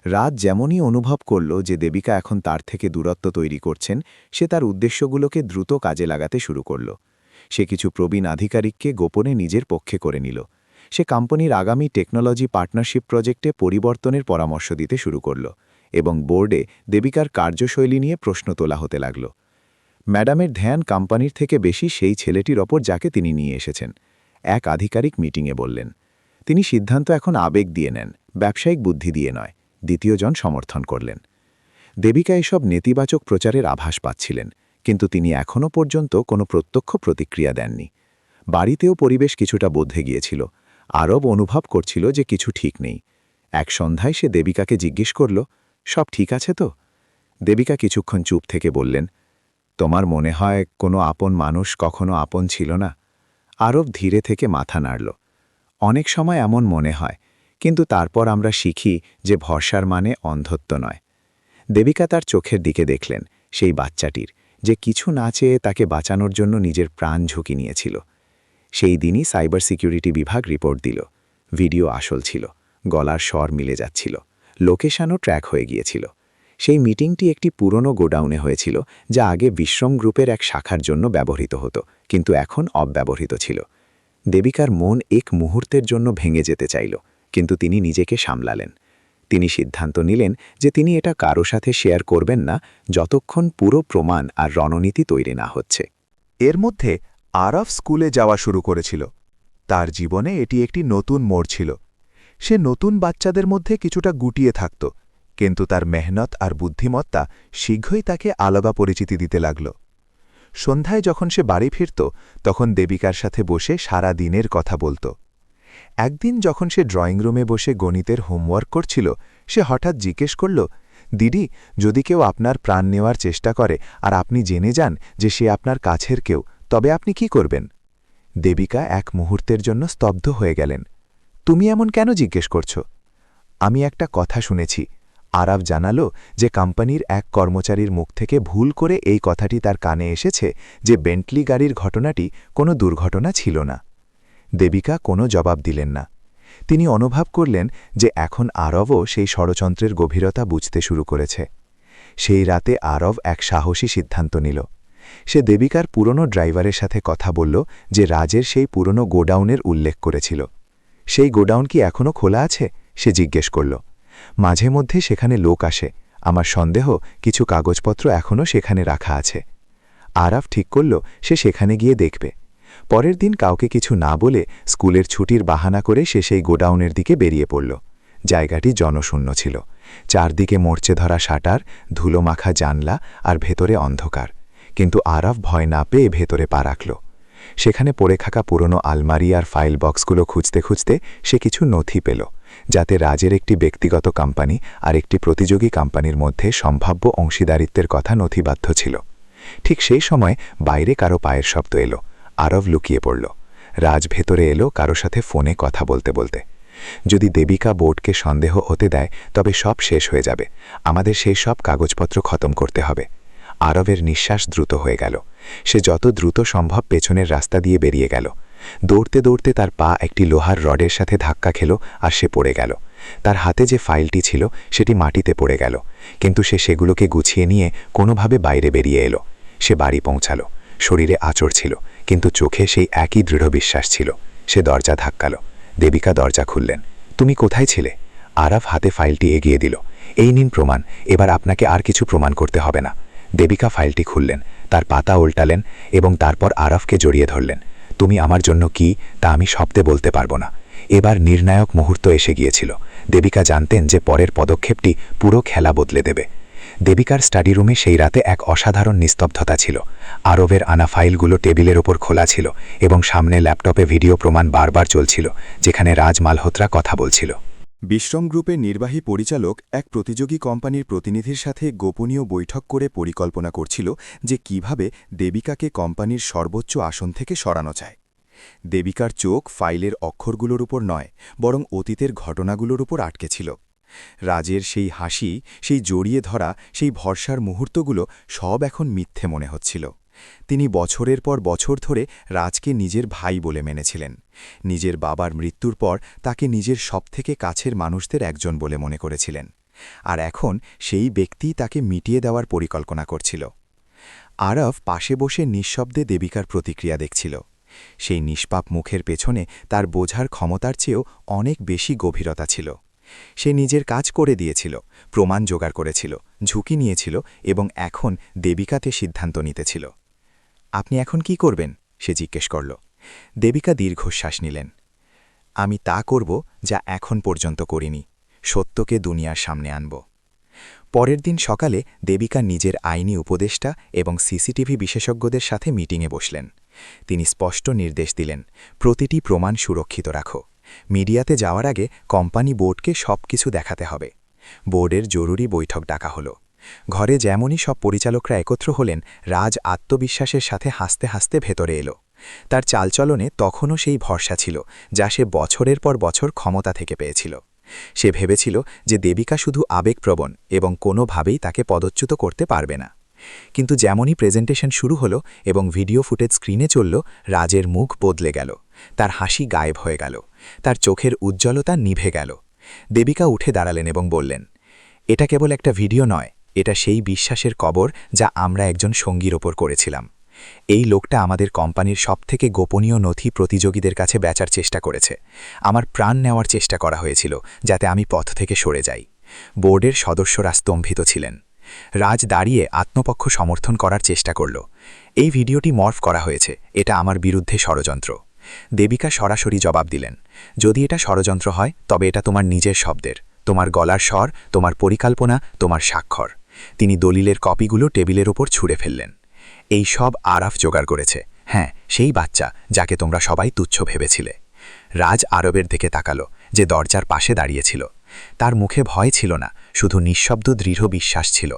রাত যেমনই অনুভব করল যে দেবিকা এখন তার থেকে দূরত্ব তৈরি করছেন, সে তার উদ্দেশ্যগুলোকে দ্রুত কাজে লাগাতে শুরু করল। সে কিছু প্রবীণ আধিকারিককে গোপনে নিজের পক্ষে করে নিল। সে কোম্পানির আগামী টেকনোলজি পার্টনারশিপ প্রজেক্টে পরিবর্তনের পরামর্শ দিতে শুরু করল এবং বোর্ডে দেবিকার কার্যশৈলী নিয়ে প্রশ্ন তোলা হতে লাগল। ম্যাডামের ধ্যান কোম্পানির থেকে বেশি সেই ছেলেটির ওপর যাকে তিনি নিয়ে এসেছেন, এক আধিকারিক মিটিংয়ে বললেন। তিনি সিদ্ধান্ত এখন আবেগ দিয়ে নেন, ব্যবসায়িক বুদ্ধি দিয়ে নয়। দ্বিতীয়জন সমর্থন করলেন। দেবিকা এসব নেতিবাচক প্রচারের আভাস পাচ্ছিলেন, কিন্তু তিনি এখনও পর্যন্ত কোনো প্রত্যক্ষ প্রতিক্রিয়া দেননি। বাড়িতেও পরিবেশ কিছুটা বদলে গিয়েছিল। আরব অনুভব করছিল যে কিছু ঠিক নেই। এক সন্ধ্যায় সে দেবিকাকে জিজ্ঞেস করল, সব ঠিক আছে তো? দেবিকা কিছুক্ষণ চুপ থেকে বললেন, তোমার মনে হয় কোনো আপন মানুষ কখনো আপন ছিল না? আরব ধীরে থেকে মাথা নাড়ল। অনেক সময় এমন মনে হয়, কিন্তু তারপর আমরা শিখি যে ভরসার মানে অন্ধত্ব নয়। দেবিকা তার চোখের দিকে দেখলেন, সেই বাচ্চাটির, যে কিছু না চেয়ে তাকে বাঁচানোর জন্য নিজের প্রাণ ঝুঁকি নিয়েছিল। সেই দিনই সাইবার সিকিউরিটি বিভাগ রিপোর্ট দিল। ভিডিও আসল ছিল, গলার স্বর মিলে যাচ্ছিল, লোকেশনও ট্র্যাক হয়ে গিয়েছিল। সেই মিটিংটি একটি পুরনো গোডাউনে হয়েছিল, যা আগে বিশ্রম গ্রুপের এক শাখার জন্য ব্যবহৃত হতো, কিন্তু এখন অব্যবহৃত ছিল। দেবিকার মন এক মুহূর্তের জন্য ভেঙে যেতে চাইল, কিন্তু তিনি নিজেকে সামলালেন। তিনি সিদ্ধান্ত নিলেন যে তিনি এটা কারো সাথে শেয়ার করবেন না যতক্ষণ পুরো প্রমাণ আর রণনীতি তৈরি না হচ্ছে। এর মধ্যে আরব স্কুলে যাওয়া শুরু করেছিল। তার জীবনে এটি একটি নতুন মোড় ছিল। সে নতুন বাচ্চাদের মধ্যে কিছুটা গুটিয়ে থাকত, কিন্তু তার মেহনত আর বুদ্ধিমত্তা শীঘ্রই তাকে আলাদা পরিচিতি দিতে লাগল। সন্ধ্যায় যখন সে বাড়ি ফিরত, তখন দেবিকার সাথে বসে সারা দিনের কথা বলত। একদিন যখন সে ড্রয়িং রুমে বসে গণিতের হোমওয়ার্ক করছিল, সে হঠাৎ জিজ্ঞেস করল, দিদি, যদি কেউ আপনার প্রাণ নেওয়ার চেষ্টা করে আর আপনি জেনে যান যে সে আপনার কাছের কেউ, তবে আপনি কি করবেন? দেবিকা এক মুহূর্তের জন্য স্তব্ধ হয়ে গেলেন। তুমি এমন কেন জিজ্ঞেস করছো? আমি একটা কথা শুনেছি। আরব জানালো যে কোম্পানির এক কর্মচারীর মুখ থেকে ভুল করে এই কথাটি তার কানে এসেছে যে বেন্টলি গাড়ির ঘটনাটি কোনো দুর্ঘটনা ছিল না। দেবিকা কোনো জবাব দিলেন না। তিনি অনুভব করলেন যে এখন আরবও সেই ষড়যন্ত্রের গভীরতা বুঝতে শুরু করেছে। সেই রাতে আরব এক সাহসী সিদ্ধান্ত নিল। সে দেবিকার পুরনো ড্রাইভারের সাথে কথা বলল যে রাজের সেই পুরনো গোডাউনের উল্লেখ করেছিল। সেই গোডাউন কি এখনও খোলা আছে? সে জিজ্ঞেস করল। মাঝে মধ্যে সেখানে লোক আসে। আমার সন্দেহ কিছু কাগজপত্র এখনও সেখানে রাখা আছে। আরব ঠিক করল সে সেখানে গিয়ে দেখবে। পরের দিন কাউকে কিছু না বলে স্কুলের ছুটির বাহানা করে সে সেই গোডাউনের দিকে বেরিয়ে পড়ল। জায়গাটি জনশূন্য ছিল। চারদিকে মরচে ধরা শাটার, ধুলোমাখা জানলা আর ভেতরে অন্ধকার। কিন্তু আরব ভয় না পেয়ে ভেতরে পা রাখল। সেখানে পড়ে থাকা পুরনো আলমারি আর ফাইল বক্সগুলো খুঁজতে খুঁজতে সে কিছু নথি পেল, যাতে রাজের একটি ব্যক্তিগত কোম্পানি আর একটি প্রতিযোগী কোম্পানির মধ্যে সম্ভাব্য অংশীদারিত্বের কথা নথিবদ্ধ ছিল। ঠিক সেই সময় বাইরে কারো পায়ের শব্দ এলো। আরব লুকিয়ে পড়ল। রাজ ভেতরে এলো কারো সাথে ফোনে কথা বলতে বলতে। যদি দেবিকা বোর্ডকে সন্দেহ হতে দেয় তবে সব শেষ হয়ে যাবে। আমাদের সেই সব কাগজপত্র খতম করতে হবে। আরবের নিঃশ্বাস দ্রুত হয়ে গেল। সে যত দ্রুত সম্ভব পেছনের রাস্তা দিয়ে বেরিয়ে গেল। দৌড়তে দৌড়তে তার পা একটি লোহার রডের সাথে ধাক্কা খেল আর সে পড়ে গেল। তার হাতে যে ফাইলটি ছিল সেটি মাটিতে পড়ে গেল, কিন্তু সে সেগুলোকে গুছিয়ে নিয়ে কোনোভাবে বাইরে বেরিয়ে এলো। সে বাড়ি পৌঁছালো। শরীরে আঁচড় ছিল, কিন্তু চোখে সেই একই দৃঢ় বিশ্বাস ছিল। সে দরজা ধাক্কাল। দেবিকা দরজা খুললেন। তুমি কোথায় ছিলে? আরাফ হাতে ফাইলটি এগিয়ে দিল। এই নিন প্রমাণ, এবার আপনাকে আর কিছু প্রমাণ করতে হবে না। দেবিকা ফাইলটি খুললেন, তার পাতা উল্টালেন এবং তারপর আরাফকে জড়িয়ে ধরলেন। তুমি আমার জন্য কি তা আমি শব্দে বলতে পারবো না। এবার নির্ণায়ক মুহূর্ত এসে গিয়েছিল। দেবিকা জানতেন যে পরের পদক্ষেপটি পুরো খেলা বদলে দেবে। দেবিকার স্টাডি রুমে সেই রাতে এক অসাধারণ নিস্তব্ধতা ছিল। আরবের আনা ফাইলগুলো টেবিলের ওপর খোলা ছিল এবং সামনে ল্যাপটপে ভিডিও প্রমাণ বারবার চলছিল, যেখানে রাজ মালহোত্রা কথা বলছিল। বিশ্রম গ্রুপের নির্বাহী পরিচালক এক প্রতিযোগী কোম্পানির প্রতিনিধির সাথে গোপনীয় বৈঠক করে পরিকল্পনা করছিল যে কিভাবে দেবিকাকে কোম্পানির সর্বোচ্চ আসন থেকে সরানো যায়। দেবিকার চোখ ফাইলের অক্ষরগুলোর উপর নয়, বরং অতীতের ঘটনাগুলোর উপর আটকে ছিল। রাজের সেই হাসি, সেই জড়িয়ে ধরা, সেই ভরসার মুহূর্তগুলো সব এখন মিথ্যে মনে হচ্ছিল। তিনি বছরের পর বছর ধরে রাজকে নিজের ভাই বলে মেনেছিলেন। নিজের বাবার মৃত্যুর পর তাকে নিজের সবথেকে কাছের মানুষদের একজন বলে মনে করেছিলেন। আর এখন সেই ব্যক্তি তাকে মিটিয়ে দেওয়ার পরিকল্পনা করছিল। আরব পাশে বসে নিঃশব্দে দেবিকার প্রতিক্রিয়া দেখছিল। সেই নিষ্পাপ মুখের পেছনে তার বোঝার ক্ষমতার চেয়েও অনেক বেশি গভীরতা ছিল। সে নিজের কাজ করে দিয়েছিল, প্রমাণ জোগাড় করেছিল, ঝুঁকি নিয়েছিল এবং এখন দেবিকাতে সিদ্ধান্ত নিতেছিল। আপনি এখন কি করবেন? সে জিজ্ঞেস করল। দেবিকা দীর্ঘশ্বাস নিলেন। আমি তা করব যা এখন পর্যন্ত করিনি, সত্যকে দুনিয়ার সামনে আনব। পরের দিন সকালে দেবিকা নিজের আইনি উপদেষ্টা এবং সিসিটিভি বিশেষজ্ঞদের সাথে মিটিংয়ে বসলেন। তিনি স্পষ্ট নির্দেশ দিলেন, প্রতিটি প্রমাণ সুরক্ষিত রাখো। মিডিয়াতে যাওয়ার আগে কোম্পানি বোর্ডকে সবকিছু দেখাতে হবে। বোর্ডের জরুরি বৈঠক ডাকা হলো। ঘরে যেমনই সব পরিচালকরা একত্র হলেন, রাজ আত্মবিশ্বাসের সাথে হাসতে হাসতে ভেতরে এলো। তার চালচলনে তখনও সেই ভরসা ছিল যা সে বছরের পর বছর ক্ষমতা থেকে পেয়েছিল। সে ভেবেছিল যে দেবিকা শুধু আবেগপ্রবণ এবং কোনোভাবেই তাকে পদচ্যুত করতে পারবে না। কিন্তু যেমনই প্রেজেন্টেশন শুরু হলো এবং ভিডিও ফুটেজ স্ক্রিনে চলল, রাজের মুখ বদলে গেল। তার হাসি গায়েব হয়ে গেল। তার চোখের উজ্জ্বলতা নিভে গেল। দেবিকা উঠে দাঁড়ালেন এবং বললেন, এটা কেবল একটা ভিডিও নয়, এটা সেই বিশ্বাসের কবর যা আমরা একজন সঙ্গীর ওপর করেছিলাম। এই লোকটা আমাদের কোম্পানির সবথেকে গোপনীয় নথি প্রতিযোগীদের কাছে বেচার চেষ্টা করেছে। আমার প্রাণ নেওয়ার চেষ্টা করা হয়েছিল যাতে আমি পথ থেকে সরে যাই। বোর্ডের সদস্যরা স্তম্ভিত ছিলেন। রাজ দাঁড়িয়ে আত্মপক্ষ সমর্থন করার চেষ্টা করল। এই ভিডিওটি মর্ফ করা হয়েছে, এটা আমার বিরুদ্ধে ষড়যন্ত্র। দেবিকা সরাসরি জবাব দিলেন, যদি এটা ষড়যন্ত্র হয় তবে এটা তোমার নিজের শব্দের, তোমার গলার স্বর, তোমার পরিকল্পনা, তোমার স্বাক্ষর। তিনি দলিলের কপিগুলো টেবিলের ওপর ছুঁড়ে ফেললেন। এই সব আরাফ জোগাড় করেছে। হ্যাঁ, সেই বাচ্চা যাকে তোমরা সবাই তুচ্ছ ভেবেছিলে। রাজ আরবের দিকে তাকালো, যে দরজার পাশে দাঁড়িয়েছিল। তার মুখে ভয় ছিল না, শুধু নিঃশব্দ দৃঢ় বিশ্বাস ছিল।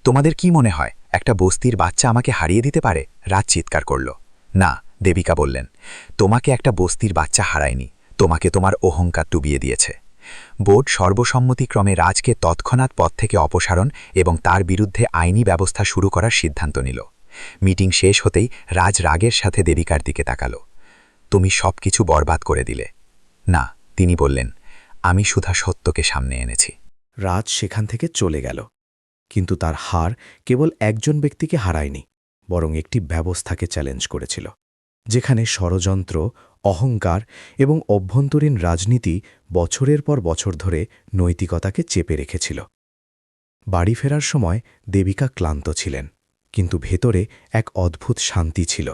তোমাদের কি মনে হয় একটা বস্তির বাচ্চা আমাকে হারিয়ে দিতে পারে? রাজ চিৎকার করল। না, দেবিকা বললেন, তোমাকে একটা বস্তির বাচ্চা হারায়নি, তোমাকে তোমার অহংকার ডুবিয়ে দিয়েছে। বোর্ড সর্বসম্মতিক্রমে রাজকে তৎক্ষণাৎ পদ থেকে অপসারণ এবং তার বিরুদ্ধে আইনি ব্যবস্থা শুরু করার সিদ্ধান্ত নিল। মিটিং শেষ হতেই রাজ রাগের সাথে দেবিকার দিকে তাকাল। তুমি সব কিছু বরবাদ করে দিলে। না, তিনি বললেন, আমি শুধু সত্যকে সামনে এনেছি। রাজ সেখান থেকে চলে গেল। কিন্তু তার হার কেবল একজন ব্যক্তিকে হারায়নি, বরং একটি ব্যবস্থাকে চ্যালেঞ্জ করেছিল, যেখানে ষড়যন্ত্র, অহংকার এবং অভ্যন্তরীণ রাজনীতি বছরের পর বছর ধরে নৈতিকতাকে চেপে রেখেছিল। বাড়ি ফেরার সময় দেবিকা ক্লান্ত ছিলেন, কিন্তু ভেতরে এক অদ্ভুত শান্তি ছিল।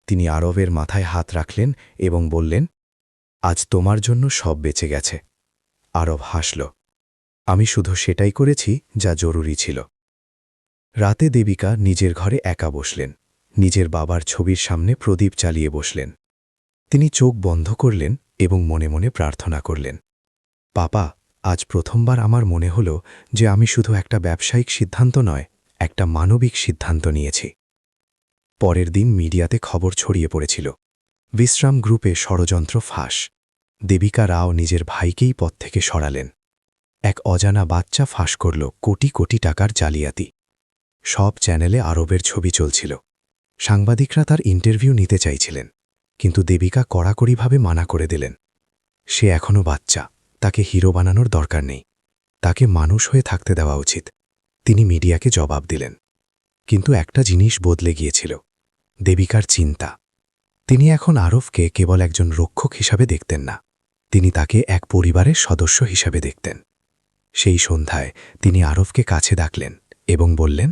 তিনি আরবের মাথায় হাত রাখলেন এবং বললেন, আজ তোমার জন্য সব বেঁচে গেছে। আরব হাসল। আমি শুধু সেটাই করেছি যা জরুরি ছিল। রাতে দেবিকা নিজের ঘরে একা বসলেন, নিজের বাবার ছবির সামনে প্রদীপ চালিয়ে বসলেন। তিনি চোখ বন্ধ করলেন এবং মনে মনে প্রার্থনা করলেন, পাপা, আজ প্রথমবার আমার মনে হল যে আমি শুধু একটা ব্যবসায়িক সিদ্ধান্ত নয়, একটা মানবিক সিদ্ধান্ত নিয়েছি। পরের দিন মিডিয়াতে খবর ছড়িয়ে পড়েছিল, বিশ্রাম গ্রুপে ষড়যন্ত্র ফাঁস। দেবিকা রাও নিজের ভাইকেই পথ থেকে সরালেন। এক অজানা বাচ্চা ফাঁস করল কোটি কোটি টাকার জালিয়াতি। সব চ্যানেলে আরবের ছবি চলছিল। সাংবাদিকরা তার ইন্টারভিউ নিতে চাইছিলেন, কিন্তু দেবিকা কড়াকড়িভাবে মানা করে দিলেন। সে এখনও বাচ্চা, তাকে হিরো বানানোর দরকার নেই, তাকে মানুষ হয়ে থাকতে দেওয়া উচিত। তিনি মিডিয়াকে জবাব দিলেন। কিন্তু একটা জিনিস বদলে গিয়েছিল, দেবিকার চিন্তা। তিনি এখন আরফকে কেবল একজন রক্ষক হিসাবে দেখতেন না, তিনি তাকে এক পরিবারের সদস্য হিসাবে দেখতেন। সেই সন্ধ্যায় তিনি আরফকে কাছে ডাকলেন এবং বললেন,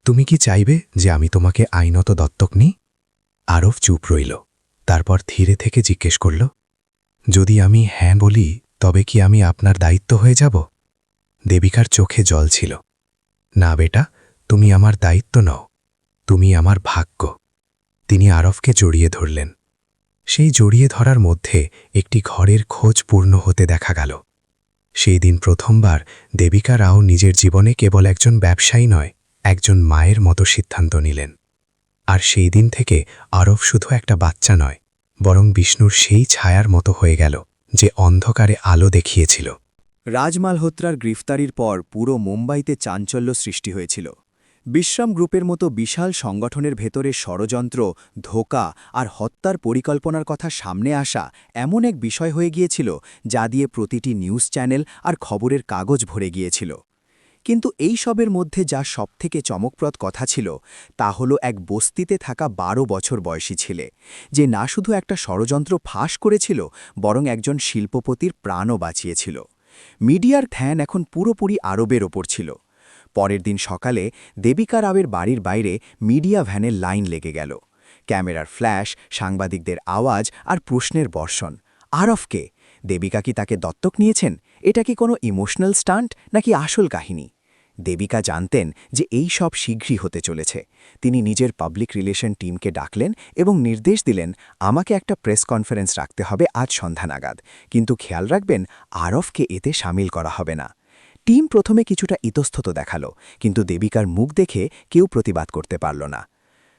তুমি কি চাইবে যে আমি তোমাকে আইনত দত্তক নিই? আরফ চুপ রইল, তারপর ধীরে থেকে জিজ্ঞেস করল, যদি আমি হ্যাঁ বলি তবে কি আমি আপনার দায়িত্ব হয়ে যাব? দেবিকার চোখে জল ছিল। না বেটা, তুমি আমার দায়িত্ব নও, তুমি আমার ভাগ্য। তিনি আরফকে জড়িয়ে ধরলেন। সেই জড়িয়ে ধরার মধ্যে একটি ঘরের খোঁজ পূর্ণ হতে দেখা গেল। সেই দিন প্রথমবার দেবিকা রাও নিজের জীবনে কেবল একজন ব্যবসায়ী নয়, একজন মায়ের মতো সিদ্ধান্ত নিলেন। আর সেই দিন থেকে আরফ শুধু একটা বাচ্চা নয়, বরং বিষ্ণুর সেই ছায়ার মতো হয়ে গেল যে অন্ধকারে আলো দেখিয়েছিল। রাজ মালহোত্রার গ্রেফতারির পর পুরো মুম্বাইতে চাঞ্চল্য সৃষ্টি হয়েছিল। বিশ্রাম গ্রুপের মতো বিশাল সংগঠনের ভেতরে ষড়যন্ত্র, ধোঁকা আর হত্যার পরিকল্পনার কথা সামনে আসা এমন এক বিষয় হয়ে গিয়েছিল যা দিয়ে প্রতিটি নিউজ চ্যানেল আর খবরের কাগজ ভরে গিয়েছিল। কিন্তু এই সবের মধ্যে যা সবথেকে চমকপ্রদ কথা ছিল তা হলো এক বস্তিতে থাকা 12 বছর বয়সী ছেলে, যে না শুধু একটা ষড়যন্ত্র ফাঁস করেছিল, বরং একজন শিল্পপতির প্রাণও বাঁচিয়েছিল। মিডিয়ার ধ্যান এখন পুরোপুরি আরবের ওপর ছিল। পরের দিন সকালে দেবিকা রাওয়ের বাড়ির বাইরে মিডিয়া ভ্যানের লাইন লেগে গেল। ক্যামেরার ফ্ল্যাশ, সাংবাদিকদের আওয়াজ আর প্রশ্নের বর্ষণ। আরফকে দেবিকা কি তাকে দত্তক নিয়েছেন? এটা কি কোনো ইমোশনাল স্টান্ট নাকি আসল কাহিনী? দেবিকা জানতেন যে এই সব শীঘ্রই হতে চলেছে। তিনি নিজের পাবলিক রিলেশন টিমকে ডাকলেন এবং নির্দেশ দিলেন, আমাকে একটা প্রেস কনফারেন্স রাখতে হবে আজ সন্ধ্যা নাগাদ, কিন্তু খেয়াল রাখবেন আরফকে এতে সামিল করা হবে না। টিম প্রথমে কিছুটা ইতস্তত দেখালো, কিন্তু দেবিকার মুখ দেখে কেউ প্রতিবাদ করতে পারল না।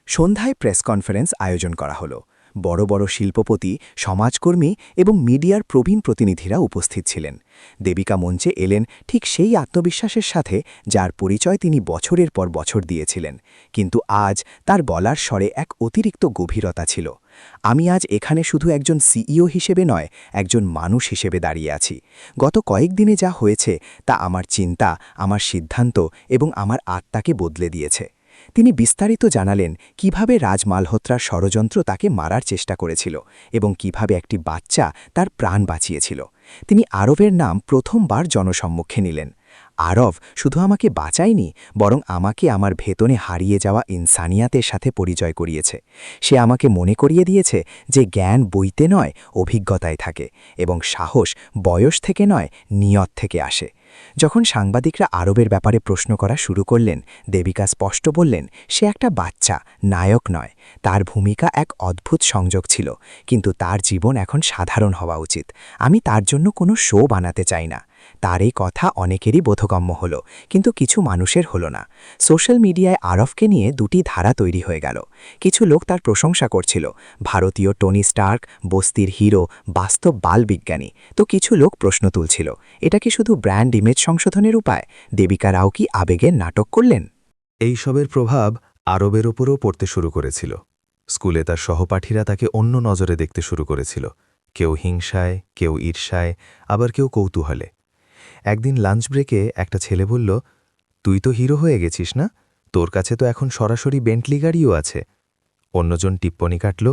সন্ধ্যায় প্রেস কনফারেন্স আয়োজন করা হলো। বড় বড় শিল্পপতি, সমাজকর্মী এবং মিডিয়ার প্রবীণ প্রতিনিধিরা উপস্থিত ছিলেন। দেবিকা মঞ্চে এলেন ঠিক সেই আত্মবিশ্বাসের সাথে যার পরিচয় তিনি বছরের পর বছর দিয়েছিলেন, কিন্তু আজ তার গলার স্বরে এক অতিরিক্ত গভীরতা ছিল। আমি আজ এখানে শুধু একজন সিইও হিসেবে নয়, একজন মানুষ হিসেবে দাঁড়িয়ে আছি। গত কয়েকদিনে যা হয়েছে তা আমার চিন্তা, আমার সিদ্ধান্ত এবং আমার আত্মাকে বদলে দিয়েছে। তিনি বিস্তারিত জানালেন কিভাবে রাজ মালহোত্রার ষড়যন্ত্র তাকে মারার চেষ্টা করেছিল এবং কিভাবে একটি বাচ্চা তার প্রাণ বাঁচিয়েছিল। তিনি আরবের নাম প্রথমবার জনসম্মুখে নিলেন। আরব শুধু আমাকে বাঁচায়নি, বরং আমাকে আমার ভেতরে হারিয়ে যাওয়া ইনসানিয়াতের সাথে পরিচয় করিয়েছে। সে আমাকে মনে করিয়ে দিয়েছে যে জ্ঞান বইতে নয়, অভিজ্ঞতায় থাকে, এবং সাহস বয়স থেকে নয়, নিয়ত থেকে আসে। যখন সাংবাদিকরা আরবের ব্যাপারে প্রশ্ন করা শুরু করলেন, দেবিকা স্পষ্ট বললেন, সে একটা বাচ্চা, নায়ক নয়। তার ভূমিকা এক অদ্ভুত সংযোগ ছিল, কিন্তু তার জীবন এখন সাধারণ হওয়া উচিত। আমি তার জন্য কোনো শো বানাতে চাই না। তার এই কথা অনেকেরই বোধগম্য হলো, কিন্তু কিছু মানুষের হলো না। সোশ্যাল মিডিয়ায় আরফকে নিয়ে দুটি ধারা তৈরি হয়ে গেল। কিছু লোক তার প্রশংসা করছিল, ভারতীয় টনি স্টার্ক, বস্তির হিরো, বাস্তব বালবিজ্ঞানী। তো কিছু লোক প্রশ্ন তুলছিল, এটা কি শুধু ব্র্যান্ড ইমেজ সংশোধনের উপায়? দেবিকা রাও কি আবেগের নাটক করলেন? এইসবের প্রভাব আরবের ওপরও পড়তে শুরু করেছিল। স্কুলে তার সহপাঠীরা তাকে অন্য নজরে দেখতে শুরু করেছিল, কেউ হিংসায়, কেউ ঈর্ষায়, আবার কেউ কৌতূহলে। একদিন লাঞ্চ ব্রেকে একটা ছেলে বলল, তুই তো হিরো হয়ে গেছিস না, তোর কাছে তো এখন সরাসরি বেন্টলি গাড়িও আছে। অন্যজন টিপ্পনি কাটল,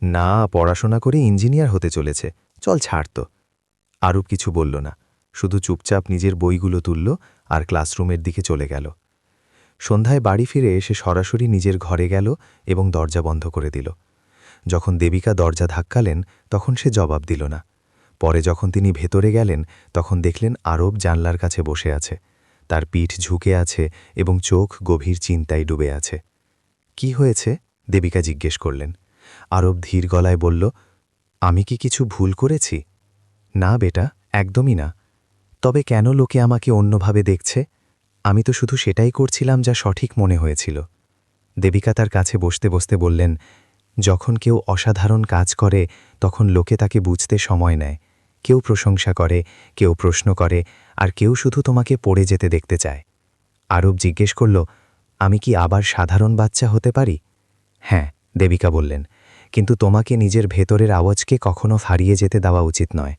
না, পড়াশোনা করে ইঞ্জিনিয়ার হতে চলেছে, চল ছাড় তো। আরব কিছু বলল না, শুধু চুপচাপ নিজের বইগুলো তুলল আর ক্লাসরুমের দিকে চলে গেল। সন্ধ্যায় বাড়ি ফিরে এসে সরাসরি নিজের ঘরে গেল এবং দরজা বন্ধ করে দিল। যখন দেবিকা দরজা ধাক্কালেন তখন সে জবাব দিল না। পরে যখন তিনি ভেতরে গেলেন তখন দেখলেন আরব জানলার কাছে বসে আছে, তার পিঠ ঝুঁকে আছে এবং চোখ গভীর চিন্তায় ডুবে আছে। কি হয়েছে? দেবিকা জিজ্ঞেস করলেন। আরব ধীর গলায় বলল, আমি কি কিছু ভুল করেছি? না বেটা, একদমই না। তবে কেন লোকে আমাকে অন্যভাবে দেখছে? আমি তো শুধু সেটাই করছিলাম যা সঠিক মনে হয়েছিল। দেবিকা তার কাছে বসতে বসতে বললেন, যখন কেউ অসাধারণ কাজ করে তখন লোকে তাকে বুঝতে সময় নেয়। কেউ প্রশংসা করে, কেউ প্রশ্ন করে, আর কেউ শুধু তোমাকে পড়ে যেতে দেখতে চায়। আরব জিজ্ঞেস করল, আমি কি আবার সাধারণ বাচ্চা হতে পারি? হ্যাঁ, দেবিকা বললেন, কিন্তু তোমাকে নিজের ভেতরের আওয়াজকে কখনো হারিয়ে যেতে দেওয়া উচিত নয়।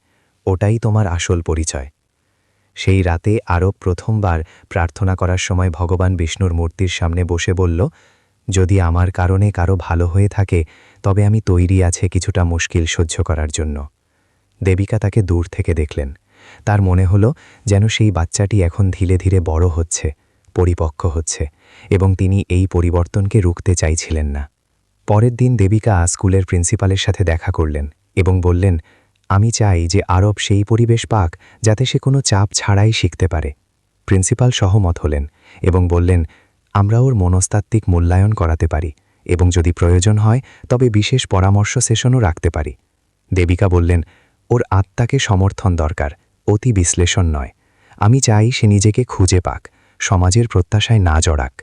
ওটাই তোমার আসল পরিচয়। সেই রাতে আরব প্রথমবার প্রার্থনা করার সময় ভগবান বিষ্ণুর মূর্তির সামনে বসে বলল, যদি আমার কারণে কারো ভালো হয়ে থাকে তবে আমি তৈরি আছে কিছুটা মুশকিল সহ্য করার জন্য। দেবিকা তাকে দূর থেকে দেখলেন। তার মনে হলো যেন সেই বাচ্চাটি এখন ধীরে ধীরে বড় হচ্ছে, পরিপক্ক হচ্ছে, এবং তিনি এই পরিবর্তনকে রুখতে চাইছিলেন না। পরের দিন দেবিকা স্কুলের প্রিন্সিপালের সাথে দেখা করলেন এবং বললেন, আমি চাই যে আরব সেই পরিবেশ পাক যাতে সে কোনো চাপ ছাড়াই শিখতে পারে। প্রিন্সিপাল সহমত হলেন এবং বললেন, আমরা ওর মনস্তাত্ত্বিক মূল্যায়ন করাতে পারি এবং যদি প্রয়োজন হয় তবে বিশেষ পরামর্শ সেশনও রাখতে পারি। দেবিকা বললেন, ওর আত্মাকে সমর্থন দরকার, অতি বিশ্লেষণ নয়। আমি চাই সে নিজেকে খুঁজে পাক, সমাজের প্রত্যাশায় না জড়াক।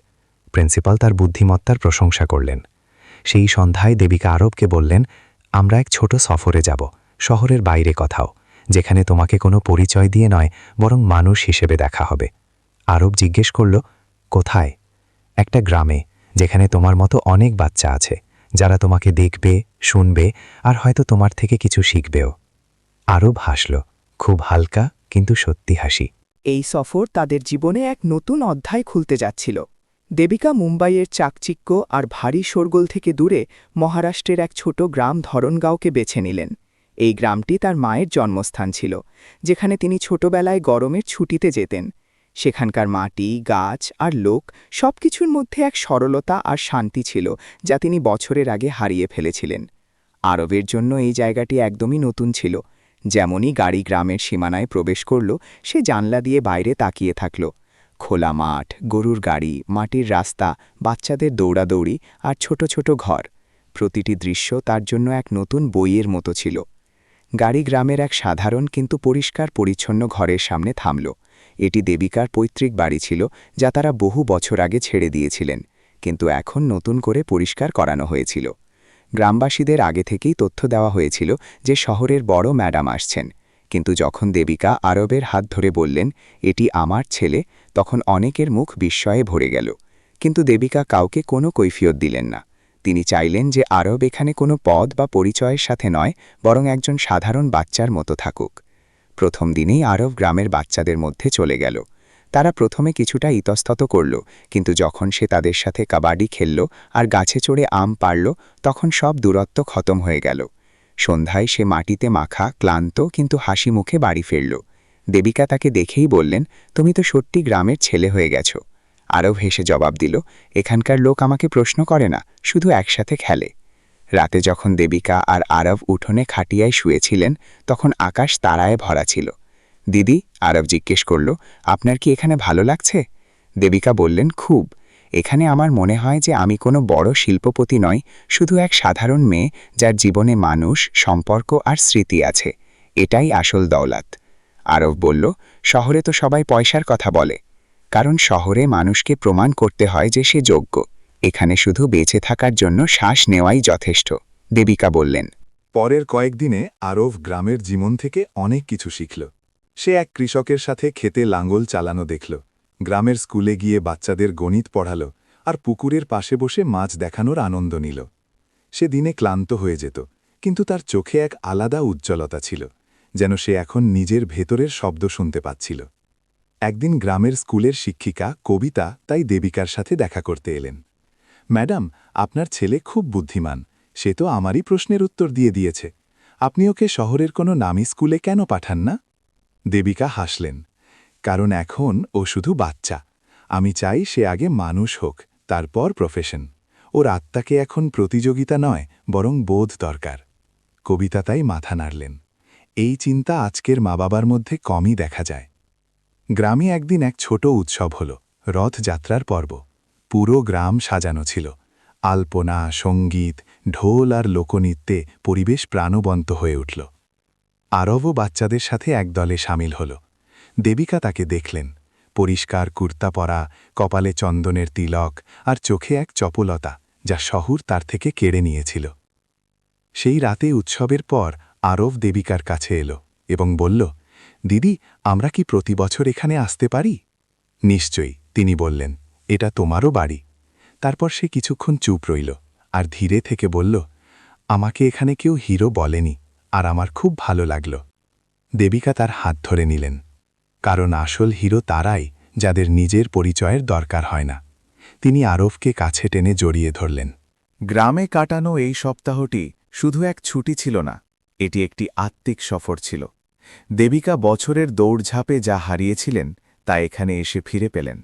প্রিন্সিপাল তার বুদ্ধিমত্তার প্রশংসা করলেন। সেই সন্ধ্যায় দেবিকা আরবকে বললেন, আমরা এক ছোট সফরে যাব, শহরের বাইরে কোথাও, যেখানে তোমাকে কোনো পরিচয় দিয়ে নয় বরং মানুষ হিসেবে দেখা হবে। আরব জিজ্ঞেস করল, কোথায়? একটা গ্রামে, যেখানে তোমার মতো অনেক বাচ্চা আছে, যারা তোমাকে দেখবে, শুনবে আর হয়তো তোমার থেকে কিছু শিখবেও। আরব হাসল, খুব হালকা কিন্তু সত্যি হাসি। এই সফর তাদের জীবনে এক নতুন অধ্যায় খুলতে যাচ্ছিল। দেবিকা মুম্বাইয়ের চাকচিক্য আর ভারী শোরগোল থেকে দূরে মহারাষ্ট্রের এক ছোট গ্রাম ধরনগাঁওকে বেছে নিলেন। এই গ্রামটি তার মায়ের জন্মস্থান ছিল, যেখানে তিনি ছোটবেলায় গরমের ছুটিতে যেতেন। সেখানকার মাটি, গাছ আর লোক সবকিছুর মধ্যে এক সরলতা আর শান্তি ছিল যা তিনি বছরের আগে হারিয়ে ফেলেছিলেন। আরবের জন্য এই জায়গাটি একদমই নতুন ছিল। যেমনই গাড়ি গ্রামের সীমানায় প্রবেশ করল, সে জানলা দিয়ে বাইরে তাকিয়ে থাকল। খোলা মাঠ, গরুর গাড়ি, মাটির রাস্তা, বাচ্চাদের দৌড়াদৌড়ি আর ছোট ছোট ঘর। প্রতিটি দৃশ্য তার জন্য এক নতুন বইয়ের মতো ছিল। গাড়ি গ্রামের এক সাধারণ কিন্তু পরিষ্কার পরিচ্ছন্ন ঘরের সামনে থামল। এটি দেবিকার পৈতৃক বাড়ি ছিল, যা তারা বহু বছর আগে ছেড়ে দিয়েছিলেন, কিন্তু এখন নতুন করে পরিষ্কার করানো হয়েছিল। গ্রামবাসীদের আগে থেকেই তথ্য দেওয়া হয়েছিল যে শহরের বড় ম্যাডাম আসছেন, কিন্তু যখন দেবিকা আরবের হাত ধরে বললেন, এটি আমার ছেলে, তখন অনেকের মুখ বিস্ময়ে ভরে গেল। কিন্তু দেবিকা কাউকে কোনো কৈফিয়ত দিলেন না। তিনি চাইলেন যে আরব এখানে কোনো পদ বা পরিচয়ের সাথে নয়, বরং একজন সাধারণ বাচ্চার মতো থাকুক। প্রথম দিনেই আরব গ্রামের বাচ্চাদের মধ্যে চলে গেল। তারা প্রথমে কিছুটা ইতস্তত করল, কিন্তু যখন সে তাদের সাথে কাবাডি খেলল আর গাছে চড়ে আম পারল, তখন সব দূরত্ব খতম হয়ে গেল। সন্ধ্যায় সে মাটিতে মাখা, ক্লান্ত কিন্তু হাসি মুখে বাড়ি ফিরল। দেবিকা তাকে দেখেই বললেন, তুমি তো সত্যি গ্রামের ছেলে হয়ে গেছো। আরব হেসে জবাব দিল, এখানকার লোক আমাকে প্রশ্ন করে না, শুধু একসাথে খেলে। রাতে যখন দেবিকা আর আরব উঠোনে খাটিয়ায় শুয়েছিলেন, তখন আকাশ তারায় ভরা ছিল। দিদি, আরব জিজ্ঞেস করল, আপনার কি এখানে ভালো লাগছে? দেবিকা বললেন, খুব। এখানে আমার মনে হয় যে আমি কোনো বড় শিল্পপতি নই, শুধু এক সাধারণ মেয়ে যার জীবনে মানুষ, সম্পর্ক আর স্মৃতি আছে। এটাই আসল দৌলত। আরব বলল, শহরে তো সবাই পয়সার কথা বলে, কারণ শহরে মানুষকে প্রমাণ করতে হয় যে সে যোগ্য। এখানে শুধু বেঁচে থাকার জন্য শ্বাস নেওয়াই যথেষ্ট। দেবিকা বললেন। পরের কয়েকদিনে আরব গ্রামের জীবন থেকে অনেক কিছু শিখল। সে এক কৃষকের সাথে ক্ষেতে লাঙ্গল চালানো দেখল, গ্রামের স্কুলে গিয়ে বাচ্চাদের গণিত পড়াল আর পুকুরের পাশে বসে মাছ দেখানোর আনন্দ নিল। সে দিনে ক্লান্ত হয়ে যেত, কিন্তু তার চোখে এক আলাদা উজ্জ্বলতা ছিল, যেন সে এখন নিজের ভেতরের শব্দ শুনতে পাচ্ছিল। একদিন গ্রামের স্কুলের শিক্ষিকা কবিতা তাই দেবিকার সাথে দেখা করতে এলেন। ম্যাডাম, আপনার ছেলে খুব বুদ্ধিমান, সে তো আমারই প্রশ্নের উত্তর দিয়ে দিয়েছে। আপনি ওকে শহরের কোনো নামী স্কুলে কেন পাঠান না? দেবিকা হাসলেন, কারণ এখন ও শুধু বাচ্চা। আমি চাই সে আগে মানুষ হোক, তারপর প্রফেশন। ওর আত্মাকে এখন প্রতিযোগিতা নয়, বরং বোধ দরকার। কবিতা তাই মাথা নাড়লেন। এই চিন্তা আজকের মা বাবার মধ্যে কমই দেখা যায়। গ্রামে একদিন এক ছোট উৎসব হল, রথযাত্রার পর্ব। পুরো গ্রাম সাজানো ছিল। আলপনা, সঙ্গীত, ঢোল আর লোকনৃত্যে পরিবেশ প্রাণবন্ত হয়ে উঠল। আরবও বাচ্চাদের সাথে এক দলে সামিল হল। দেবিকা তাকে দেখলেন, পরিষ্কার কুর্তা পরা, কপালে চন্দনের তিলক আর চোখে এক চপলতা যা শহর তার থেকে কেড়ে নিয়েছিল। সেই রাতে উৎসবের পর আরব দেবিকার কাছে এলো এবং বলল, দিদি, আমরা কি প্রতি বছর এখানে আসতে পারি? নিশ্চয়ই, তিনি বললেন, এটা তোমারও বাড়ি। তারপর সে কিছুক্ষণ চুপ রইল আর ধীরে থেকে বলল, আমাকে এখানে কেউ হিরো বলেনি, আর আমার খুব ভালো লাগল। দেবিকা তার হাত ধরে নিলেন। কারণ আসল হিরো তারাই যাদের নিজের পরিচয়ের দরকার হয় না। তিনি আরবকে কাছে টেনে জড়িয়ে ধরলেন। গ্রামে কাটানো এই সপ্তাহটি শুধু এক ছুটি ছিল না, এটি একটি আত্মিক সফর ছিল। দেবিকা বছরের দৌড়ঝাঁপে যা হারিয়েছিলেন তা এখানে এসে ফিরে পেলেন।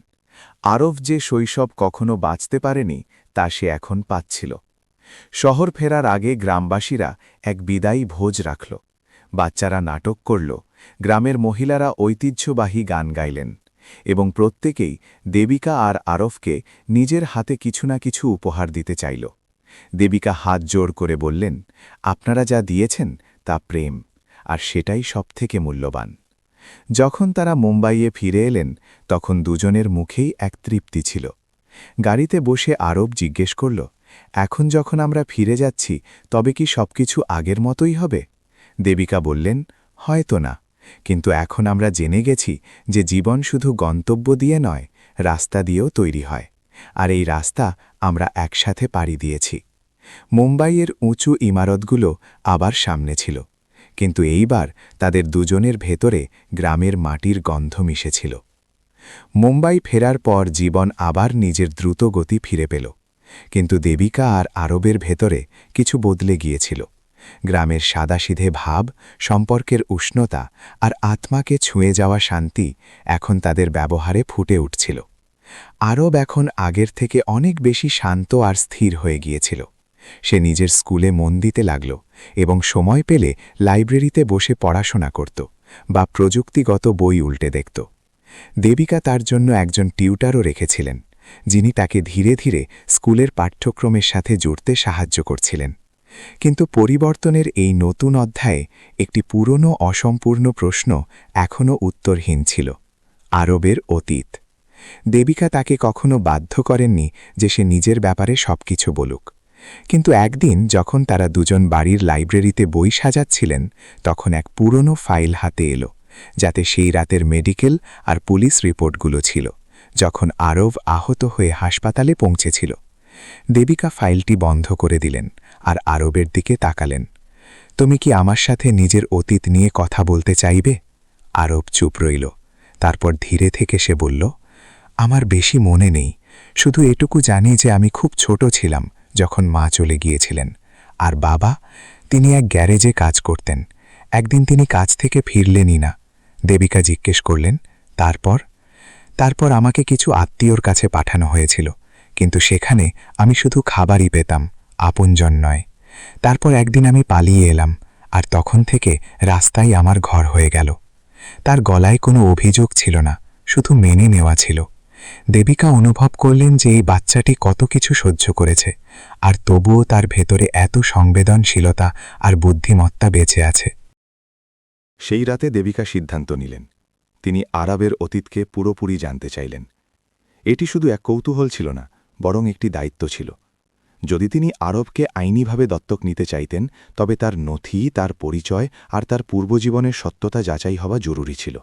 আরব যে শৈশব কখনো বাঁচতে পারেনি তা সে এখন পাচ্ছিল। শহর ফেরার আগে গ্রামবাসীরা এক বিদায়ী ভোজ রাখল। বাচ্চারা নাটক করল, গ্রামের মহিলারা ঐতিহ্যবাহী গান গাইলেন, এবং প্রত্যেকেই দেবিকা আর আরফকে নিজের হাতে কিছু না কিছু উপহার দিতে চাইল। দেবিকা হাত জোড় করে বললেন, আপনারা যা দিয়েছেন তা প্রেম, আর সেটাই সবথেকে মূল্যবান। যখন তারা মুম্বাইয়ে ফিরে এলেন তখন দুজনের মুখেই এক তৃপ্তি ছিল। গাড়িতে বসে আরব জিজ্ঞেস করল, এখন যখন আমরা ফিরে যাচ্ছি তবে কি সবকিছু আগের মতোই হবে? দেবিকা বললেন, হয়তো না, কিন্তু এখন আমরা জেনে গেছি যে জীবন শুধু গন্তব্য দিয়ে নয়, রাস্তা দিয়েও তৈরি হয়, আর এই রাস্তা আমরা একসাথে পাড়ি দিয়েছি। মুম্বাইয়ের উঁচু ইমারতগুলো আবার সামনে ছিল, কিন্তু এইবার তাদের দুজনের ভেতরে গ্রামের মাটির গন্ধ মিশেছিল। মুম্বাই ফেরার পর জীবন আবার নিজের দ্রুত গতি ফিরে পেল, কিন্তু দেবিকা আর আরবের ভেতরে কিছু বদলে গিয়েছিল। গ্রামের সাদাসিধে ভাব, সম্পর্কের উষ্ণতা আর আত্মাকে ছুঁয়ে যাওয়া শান্তি এখন তাদের ব্যবহারে ফুটে উঠছিল। আরব এখন আগের থেকে অনেক বেশি শান্ত আর স্থির হয়ে গিয়েছিল। সে নিজের স্কুলে মন দিতে লাগল এবং সময় পেলে লাইব্রেরিতে বসে পড়াশোনা করত বা প্রযুক্তিগত বই উল্টে দেখত। দেবিকা তার জন্য একজন টিউটারও রেখেছিলেন, যিনি তাকে ধীরে ধীরে স্কুলের পাঠ্যক্রমের সাথে জুড়তে সাহায্য করছিলেন। কিন্তু পরিবর্তনের এই নতুন অধ্যায়ে একটি পুরনো অসম্পূর্ণ প্রশ্ন এখনও উত্তরহীন ছিল: আরবের অতীত। দেবিকা তাকে কখনো বাধ্য করেননি যে সে নিজের ব্যাপারে সবকিছু বলুক, কিন্তু একদিন যখন তারা দুজন বাড়ির লাইব্রেরিতে বই সাজাচ্ছিলেন তখন এক পুরনো ফাইল হাতে এলো, যাতে সেই রাতের মেডিকেল আর পুলিশ রিপোর্টগুলো ছিল, যখন আরব আহত হয়ে হাসপাতালে পৌঁছেছিল। দেবিকা ফাইলটি বন্ধ করে দিলেন আর আরবের দিকে তাকালেন। তুমি কি আমার সাথে নিজের অতীত নিয়ে কথা বলতে চাইবে? আরব চুপ রইল। তারপর ধীরে থেকে সে বলল, আমার বেশি মনে নেই, শুধু এটুকু জানি যে আমি খুব ছোট ছিলাম যখন মা চলে গিয়েছিলেন, আর বাবা, তিনি এক গ্যারেজে কাজ করতেন। একদিন তিনি কাজ থেকে ফিরলেনই না। দেবিকা জিজ্ঞেস করলেন, তারপর আমাকে কিছু আত্মীয়র কাছে পাঠানো হয়েছিল, কিন্তু সেখানে আমি শুধু খাবারই পেতাম, আপনজন নয়। তারপর একদিন আমি পালিয়ে এলাম, আর তখন থেকে রাস্তাই আমার ঘর হয়ে গেল। তার গলায় কোনো অভিযোগ ছিল না, শুধু মেনে নেওয়া ছিল। দেবিকা অনুভব করলেন যে এই বাচ্চাটি কত কিছু সহ্য করেছে, আর তবুও তার ভেতরে এত সংবেদনশীলতা আর বুদ্ধিমত্তা বেঁচে আছে। সেই রাতে দেবিকা সিদ্ধান্ত নিলেন, তিনি আরবের অতীতকে পুরোপুরি জানতে চাইলেন। এটি শুধু এক কৌতূহল ছিল না, বরং একটি দায়িত্ব ছিল। যদি তিনি আরবকে আইনিভাবে দত্তক নিতে চাইতেন, তবে তার নথি, তার পরিচয় আর তার পূর্বজীবনের সত্যতা যাচাই হওয়া জরুরি ছিল।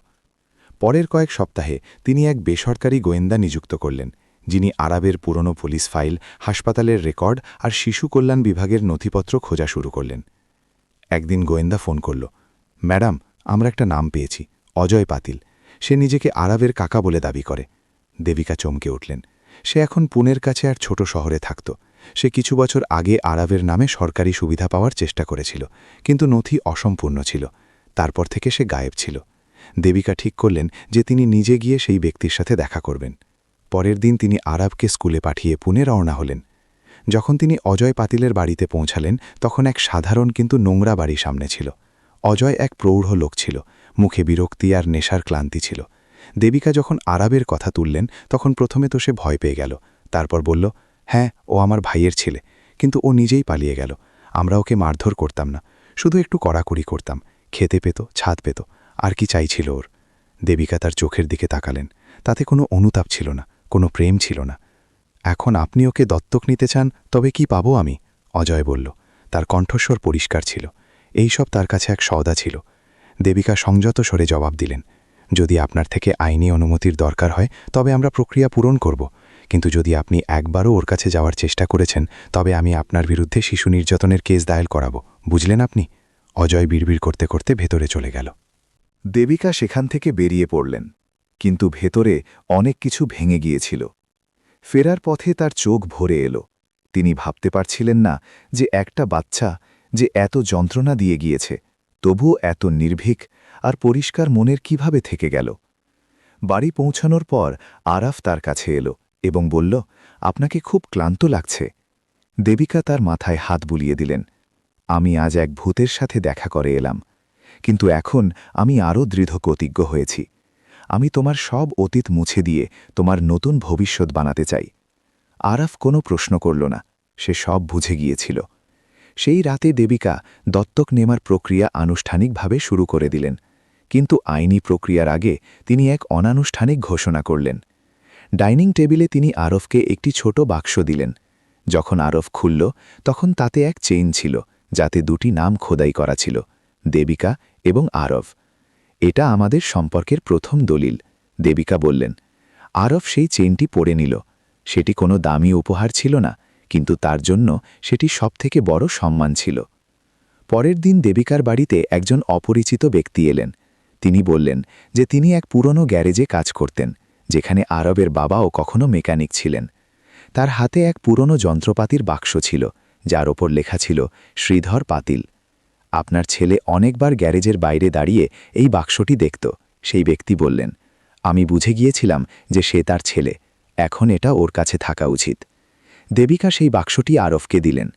পরের কয়েক সপ্তাহে তিনি এক বেসরকারি গোয়েন্দা নিযুক্ত করলেন, যিনি আরবের পুরনো পুলিশ ফাইল, হাসপাতালের রেকর্ড আর শিশু কল্যাণ বিভাগের নথিপত্র খোঁজা শুরু করলেন। একদিন গোয়েন্দা ফোন করল, ম্যাডাম, আমরা একটা নাম পেয়েছি, অজয় পাতিল। সে নিজেকে আরবের কাকা বলে দাবি করে। দেবিকা চমকে উঠলেন। সে এখন পুনের কাছে আর ছোট শহরে থাকত। সে কিছু বছর আগে আরবের নামে সরকারি সুবিধা পাওয়ার চেষ্টা করেছিল, কিন্তু নথি অসম্পূর্ণ ছিল। তারপর থেকে সে গায়েব ছিল। দেবিকা ঠিক করলেন যে তিনি নিজে গিয়ে সেই ব্যক্তির সাথে দেখা করবেন। পরের দিন তিনি আরবকে স্কুলে পাঠিয়ে পুনে রওনা হলেন। যখন তিনি অজয় পাতিলের বাড়িতে পৌঁছালেন তখন এক সাধারণ কিন্তু নোংরা বাড়ি সামনে ছিল। অজয় এক প্রৌঢ় লোক ছিল, মুখে বিরক্তি আর নেশার ক্লান্তি ছিল। দেবিকা যখন আরবের কথা তুললেন তখন প্রথমে তো সে ভয় পেয়ে গেল। তারপর বলল, হ্যাঁ, ও আমার ভাইয়ের ছেলে, কিন্তু ও নিজেই পালিয়ে গেল। আমরা ওকে মারধর করতাম না, শুধু একটু কড়াকড়ি করতাম। খেতে পেত, ছাদ পেত, আর কি চাইছিল ওর? দেবিকা তার চোখের দিকে তাকালেন। তাতে কোনো অনুতাপ ছিল না, কোনো প্রেম ছিল না। এখন আপনি ওকে দত্তক নিতে চান, তবে কি পাবো আমি? অজয় বলল। তার কণ্ঠস্বর পরিষ্কার ছিল। এই সব তার কাছে এক সওদা ছিল। দেবিকা সংযত স্বরে জবাব দিলেন, যদি আপনার থেকে আইনি অনুমতির দরকার হয় তবে আমরা প্রক্রিয়া পূরণ করব, কিন্তু যদি আপনি একবারও ওর কাছে যাওয়ার চেষ্টা করেছেন তবে আমি আপনার বিরুদ্ধে শিশু নির্যাতনের কেস দায়ের করাবো, বুঝলেন আপনি? অজয় বিড়বিড় করতে করতে ভেতরে চলে গেল। দেবিকা সেখান থেকে বেরিয়ে পড়লেন, কিন্তু ভেতরে অনেক কিছু ভেঙে গিয়েছিল। ফেরার পথে তার চোখ ভরে এলো। তিনি ভাবতে পারছিলেন না যে একটা বাচ্চা যে এত যন্ত্রণা দিয়ে গিয়েছে, তবুও এত নির্ভীক আর পরিষ্কার মনের কিভাবে থেকে গেল। বাড়ি পৌঁছানোর পর আরাফ তার কাছে এলো এবং বলল, আপনাকে খুব ক্লান্ত লাগছে। দেবিকা তার মাথায় হাত বুলিয়ে দিলেন। আমি আজ এক ভূতের সাথে দেখা করে এলাম, কিন্তু এখন আমি আরও দৃঢ় প্রতিজ্ঞ হয়েছি। আমি তোমার সব অতীত মুছে দিয়ে তোমার নতুন ভবিষ্যৎ বানাতে চাই। আরাফ কোনো প্রশ্ন করল না, সে সব বুঝে গিয়েছিল। সেই রাতে দেবিকা দত্তক নেওয়ার প্রক্রিয়া আনুষ্ঠানিকভাবে শুরু করে দিলেন, কিন্তু আইনি প্রক্রিয়ার আগে তিনি এক অনানুষ্ঠানিক ঘোষণা করলেন। ডাইনিং টেবিলে তিনি আরফকে একটি ছোট বাক্স দিলেন। যখন আরফ খুলল, তখন তাতে এক চেইন ছিল, যাতে দুটি নাম খোদাই করা ছিল, দেবিকা এবং আরফ। এটা আমাদের সম্পর্কের প্রথম দলিল, দেবিকা বললেন। আরফ সেই চেইনটি পরে নিল। সেটি কোনো দামি উপহার ছিল না, কিন্তু তার জন্য সেটি সবথেকে বড় সম্মান ছিল। পরের দিন দেবিকার বাড়িতে একজন অপরিচিত ব্যক্তি এলেন। তিনি বললেন যে তিনি এক পুরনো গ্যারেজে কাজ করতেন, যেখানে আরবের বাবাও কখনো মেকানিক ছিলেন। তার হাতে এক পুরনো যন্ত্রপাতির বাক্স ছিল, যার ওপর লেখা ছিল শ্রীধর পাতিল। আপনার ছেলে অনেকবার গ্যারেজের বাইরে দাঁড়িয়ে এই বাক্সটি দেখত, সেই ব্যক্তি বললেন। আমি বুঝে গিয়েছিলাম যে সে তার ছেলে, এখন এটা ওর কাছে থাকা উচিত। দেবিকা সেই বাক্সটি আরফকে দিলেন।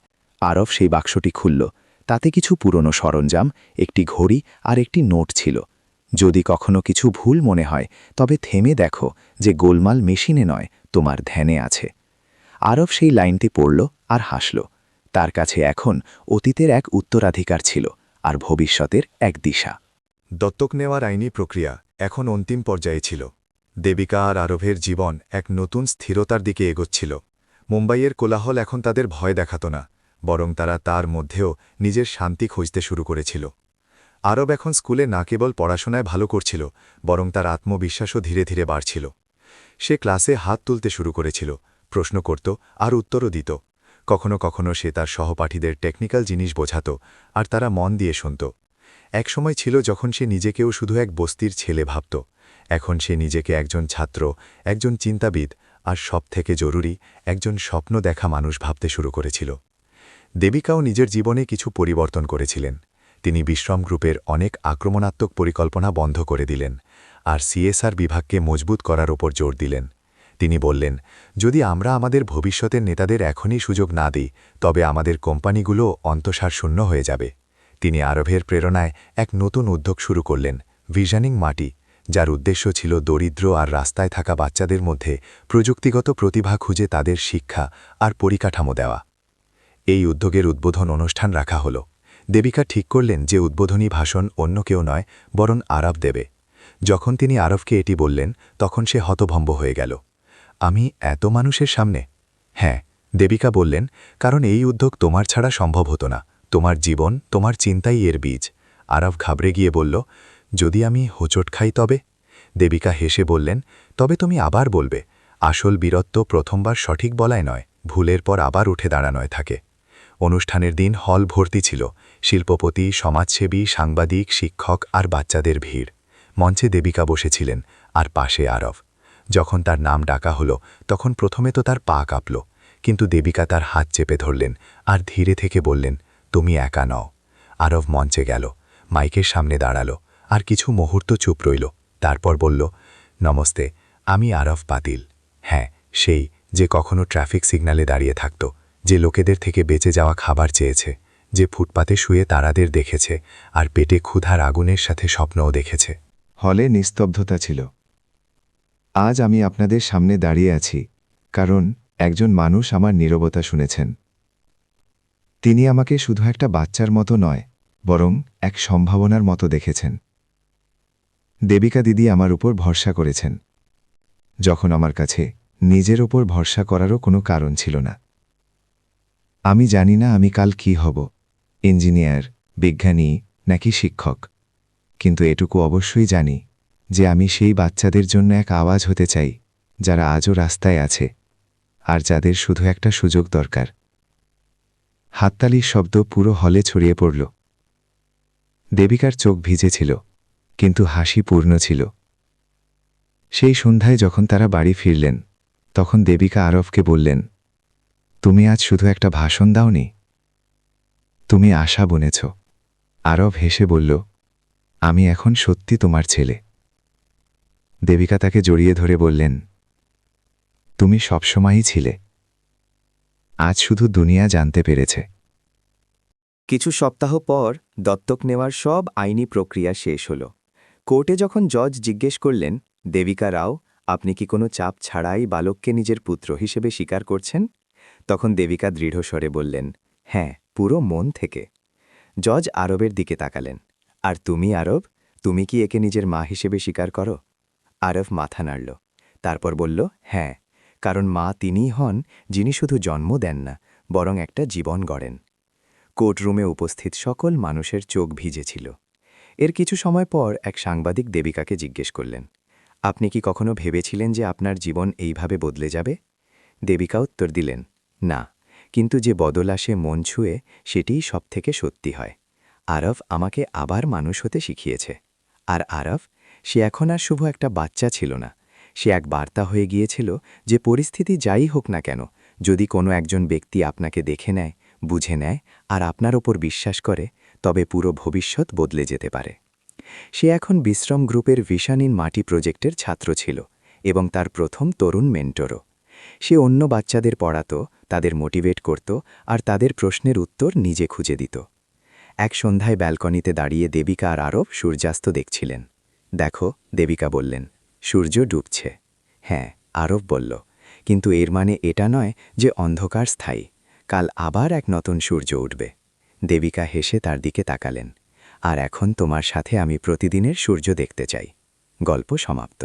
আরফ সেই বাক্সটি খুলল। তাতে কিছু পুরনো সরঞ্জাম, একটি ঘড়ি আর একটি নোট ছিল। যদি কখনো কিছু ভুল মনে হয়, তবে থেমে দেখো যে গোলমাল মেশিনে নয়, তোমার ধ্যানে আছে। আরফ সেই লাইনটি পড়ল আর হাসল। তার কাছে এখন অতীতের এক উত্তরাধিকার ছিল আর ভবিষ্যতের এক দিশা। দত্তক নেওয়ার আইনি প্রক্রিয়া এখন অন্তিম পর্যায়ে ছিল। দেবিকা আর আরবের জীবন এক নতুন স্থিরতার দিকে এগোচ্ছিল। মুম্বাইয়ের কোলাহল এখন তাদের ভয় দেখাত না, বরং তারা তার মধ্যেও নিজের শান্তি খুঁজতে শুরু করেছিল। আরব এখন স্কুলে না কেবল পড়াশোনায় ভালো করছিল, বরং তার আত্মবিশ্বাসও ধীরে ধীরে বাড়ছিল। সে ক্লাসে হাত তুলতে শুরু করেছিল, প্রশ্ন করত আর উত্তরও দিত। কখনো কখনো সে তার সহপাঠীদের টেকনিক্যাল জিনিস বোঝাত, আর তারা মন দিয়ে শুনত। এক সময় ছিল যখন সে নিজেকেও শুধু এক বস্তির ছেলে ভাবত। এখন সে নিজেকে একজন ছাত্র, একজন চিন্তাবিদ আর সবথেকে জরুরি একজন স্বপ্ন দেখা মানুষ ভাবতে শুরু করেছিল। দেবিকাও নিজের জীবনে কিছু পরিবর্তন করেছিলেন। তিনি বিশ্রম গ্রুপের অনেক আক্রমণাত্মক পরিকল্পনা বন্ধ করে দিলেন আর সিএসআর বিভাগকে মজবুত করার ওপর জোর দিলেন। তিনি বললেন, যদি আমরা আমাদের ভবিষ্যতের নেতাদের এখনই সুযোগ না দিই, তবে আমাদের কোম্পানিগুলো অন্তঃসারশূন্য হয়ে যাবে। তিনি আরবের প্রেরণায় এক নতুন উদ্যোগ শুরু করলেন, ভিশনিং মাটি, যার উদ্দেশ্য ছিল দরিদ্র আর রাস্তায় থাকা বাচ্চাদের মধ্যে প্রযুক্তিগত প্রতিভা খুঁজে তাদের শিক্ষা আর পরিকাঠামো দেওয়া। এই উদ্যোগের উদ্বোধন অনুষ্ঠান রাখা হল। দেবিকা ঠিক করলেন যে উদ্বোধনী ভাষণ অন্য কেউ নয়, বরং আরব দেবে। যখন তিনি আরবকে এটি বললেন, তখন সে হতভম্ব হয়ে গেল। আমি এত মানুষের সামনে? হ্যাঁ, দেবিকা বললেন, কারণ এই উদ্যোগ তোমার ছাড়া সম্ভব হতো না। তোমার জীবন, তোমার চিন্তাই এর বীজ। আরব ঘাবড়ে গিয়ে বলল, যদি আমি হোঁচট খাই তবে? দেবিকা হেসে বললেন, তবে তুমি আবার বলবে। আসল বীরত্ব প্রথমবার সঠিক বলায় নয়, ভুলের পর আবার উঠে দাঁড়ানোয় থাকে। অনুষ্ঠানের দিন হল ভর্তি ছিল, শিল্পপতি, সমাজসেবী, সাংবাদিক, শিক্ষক আর বাচ্চাদের ভিড়। মঞ্চে দেবিকা বসেছিলেন, আর পাশে আরব। যখন তার নাম ডাকা হলো, তখন প্রথমে তো তার পা কাঁপল, কিন্তু দেবিকা তার হাত চেপে ধরলেন আর ধীরে থেকে বললেন, তুমি একা নও। আরব মঞ্চে গেল, মাইকের সামনে দাঁড়ালো, আর কিছু মুহূর্ত চুপ রইল। তারপর বলল, নমস্তে, আমি আরব পাতিল। হ্যাঁ, সেই যে কখনো ট্রাফিক সিগন্যালে দাঁড়িয়ে থাকত, যে লোকেদের থেকে বেঁচে যাওয়া খাবার চেয়েছে, যে ফুটপাতে শুয়ে তারাদের দেখেছে আর পেটে ক্ষুধার আগুনের সাথে স্বপ্নও দেখেছে। হলে নিস্তব্ধতা ছিল। আজ আমি আপনাদের সামনে দাঁড়িয়ে আছি, কারণ একজন মানুষ আমার নীরবতা শুনেছেন। তিনি আমাকে শুধু একটা বাচ্চার মতো নয়, বরং এক সম্ভাবনার মতো দেখেছেন। দেবিকা দিদি আমার উপর ভরসা করেছেন, যখন আমার কাছে নিজের ওপর ভরসা করারও কোনো কারণ ছিল না। আমি জানি না আমি কাল কি হব, ইঞ্জিনিয়ার, বিজ্ঞানী নাকি শিক্ষক, কিন্তু এটুকু অবশ্যই জানি যে আমি সেই বাচ্চাদের জন্য এক আওয়াজ হতে চাই, যারা আজও রাস্তায় আছে আর যাদের শুধু একটা সুযোগ দরকার। হাততালির শব্দ পুরো হলে ছড়িয়ে পড়ল। দেবিকার চোখ ভিজেছিল, কিন্তু হাসি পূর্ণ ছিল। সেই সন্ধ্যায় যখন তারা বাড়ি ফিরলেন, তখন দেবিকা আরবকে বললেন, তুমি আজ শুধু একটা ভাষণ দাওনি, তুমি আশা বুনেছ। আরব হেসে বলল, আমি এখন সত্যি তোমার ছেলে। দেবিকা তাকে জড়িয়ে ধরে বললেন, তুমি সবসময়ই ছিলে, আজ শুধু দুনিয়া জানতে পেরেছে। কিছু সপ্তাহ পর দত্তক নেওয়ার সব আইনি প্রক্রিয়া শেষ হল। কোর্টে যখন জজ জিজ্ঞেস করলেন, দেবিকা রাও, আপনি কি কোনো চাপ ছাড়াই বালককে নিজের পুত্র হিসেবে স্বীকার করছেন? তখন দেবিকা দৃঢ়স্বরে বললেন, হ্যাঁ, পুরো মন থেকে। জজ আরবের দিকে তাকালেন, আর তুমি আরব, তুমি কি একে নিজের মা হিসেবে স্বীকার করো? আরব মাথা নাড়ল, তারপর বলল, হ্যাঁ, কারণ মা তিনিই হন যিনি শুধু জন্ম দেন না, বরং একটা জীবন গড়েন। কোর্টরুমে উপস্থিত সকল মানুষের চোখ ভিজেছিল। এর কিছু সময় পর এক সাংবাদিক দেবিকাকে জিজ্ঞেস করলেন, আপনি কি কখনো ভেবেছিলেন যে আপনার জীবন এইভাবে বদলে যাবে? দেবিকা উত্তর দিলেন, না, কিন্তু যে বদল আসে মন ছুঁয়ে, সেটিই সবথেকে সত্যি হয়। আরব আমাকে আবার মানুষ হতে শিখিয়েছে। আর আরব, সে এখন আর শুধু একটা বাচ্চা ছিল না, সে এক বার্তা হয়ে গিয়েছিল যে পরিস্থিতি যাই হোক না কেন, যদি কোনো একজন ব্যক্তি আপনাকে দেখে নেয়, বুঝে নেয় আর আপনার ওপর বিশ্বাস করে, তবে পুরো ভবিষ্যৎ বদলে যেতে পারে। সে এখন বিশ্রম গ্রুপের ভিশন ইন মাটি প্রজেক্টের ছাত্র ছিল এবং তার প্রথম তরুণ মেন্টরও। সে অন্য বাচ্চাদের পড়াতো, তাদের মোটিভেট করত আর তাদের প্রশ্নের উত্তর নিজে খুঁজে দিত। এক সন্ধ্যায় ব্যালকনিতে দাঁড়িয়ে দেবিকা আর আরব সূর্যাস্ত দেখছিলেন। দেখো, দেবিকা বললেন, সূর্য ডুবছে। হ্যাঁ, আরব বলল, কিন্তু এর মানে এটা নয় যে অন্ধকার স্থায়ী, কাল আবার এক নতুন সূর্য উঠবে। দেবিকা হেসে তার দিকে তাকালেন, আর এখন তোমার সাথে আমি প্রতিদিনের সূর্য দেখতে চাই। গল্প সমাপ্ত।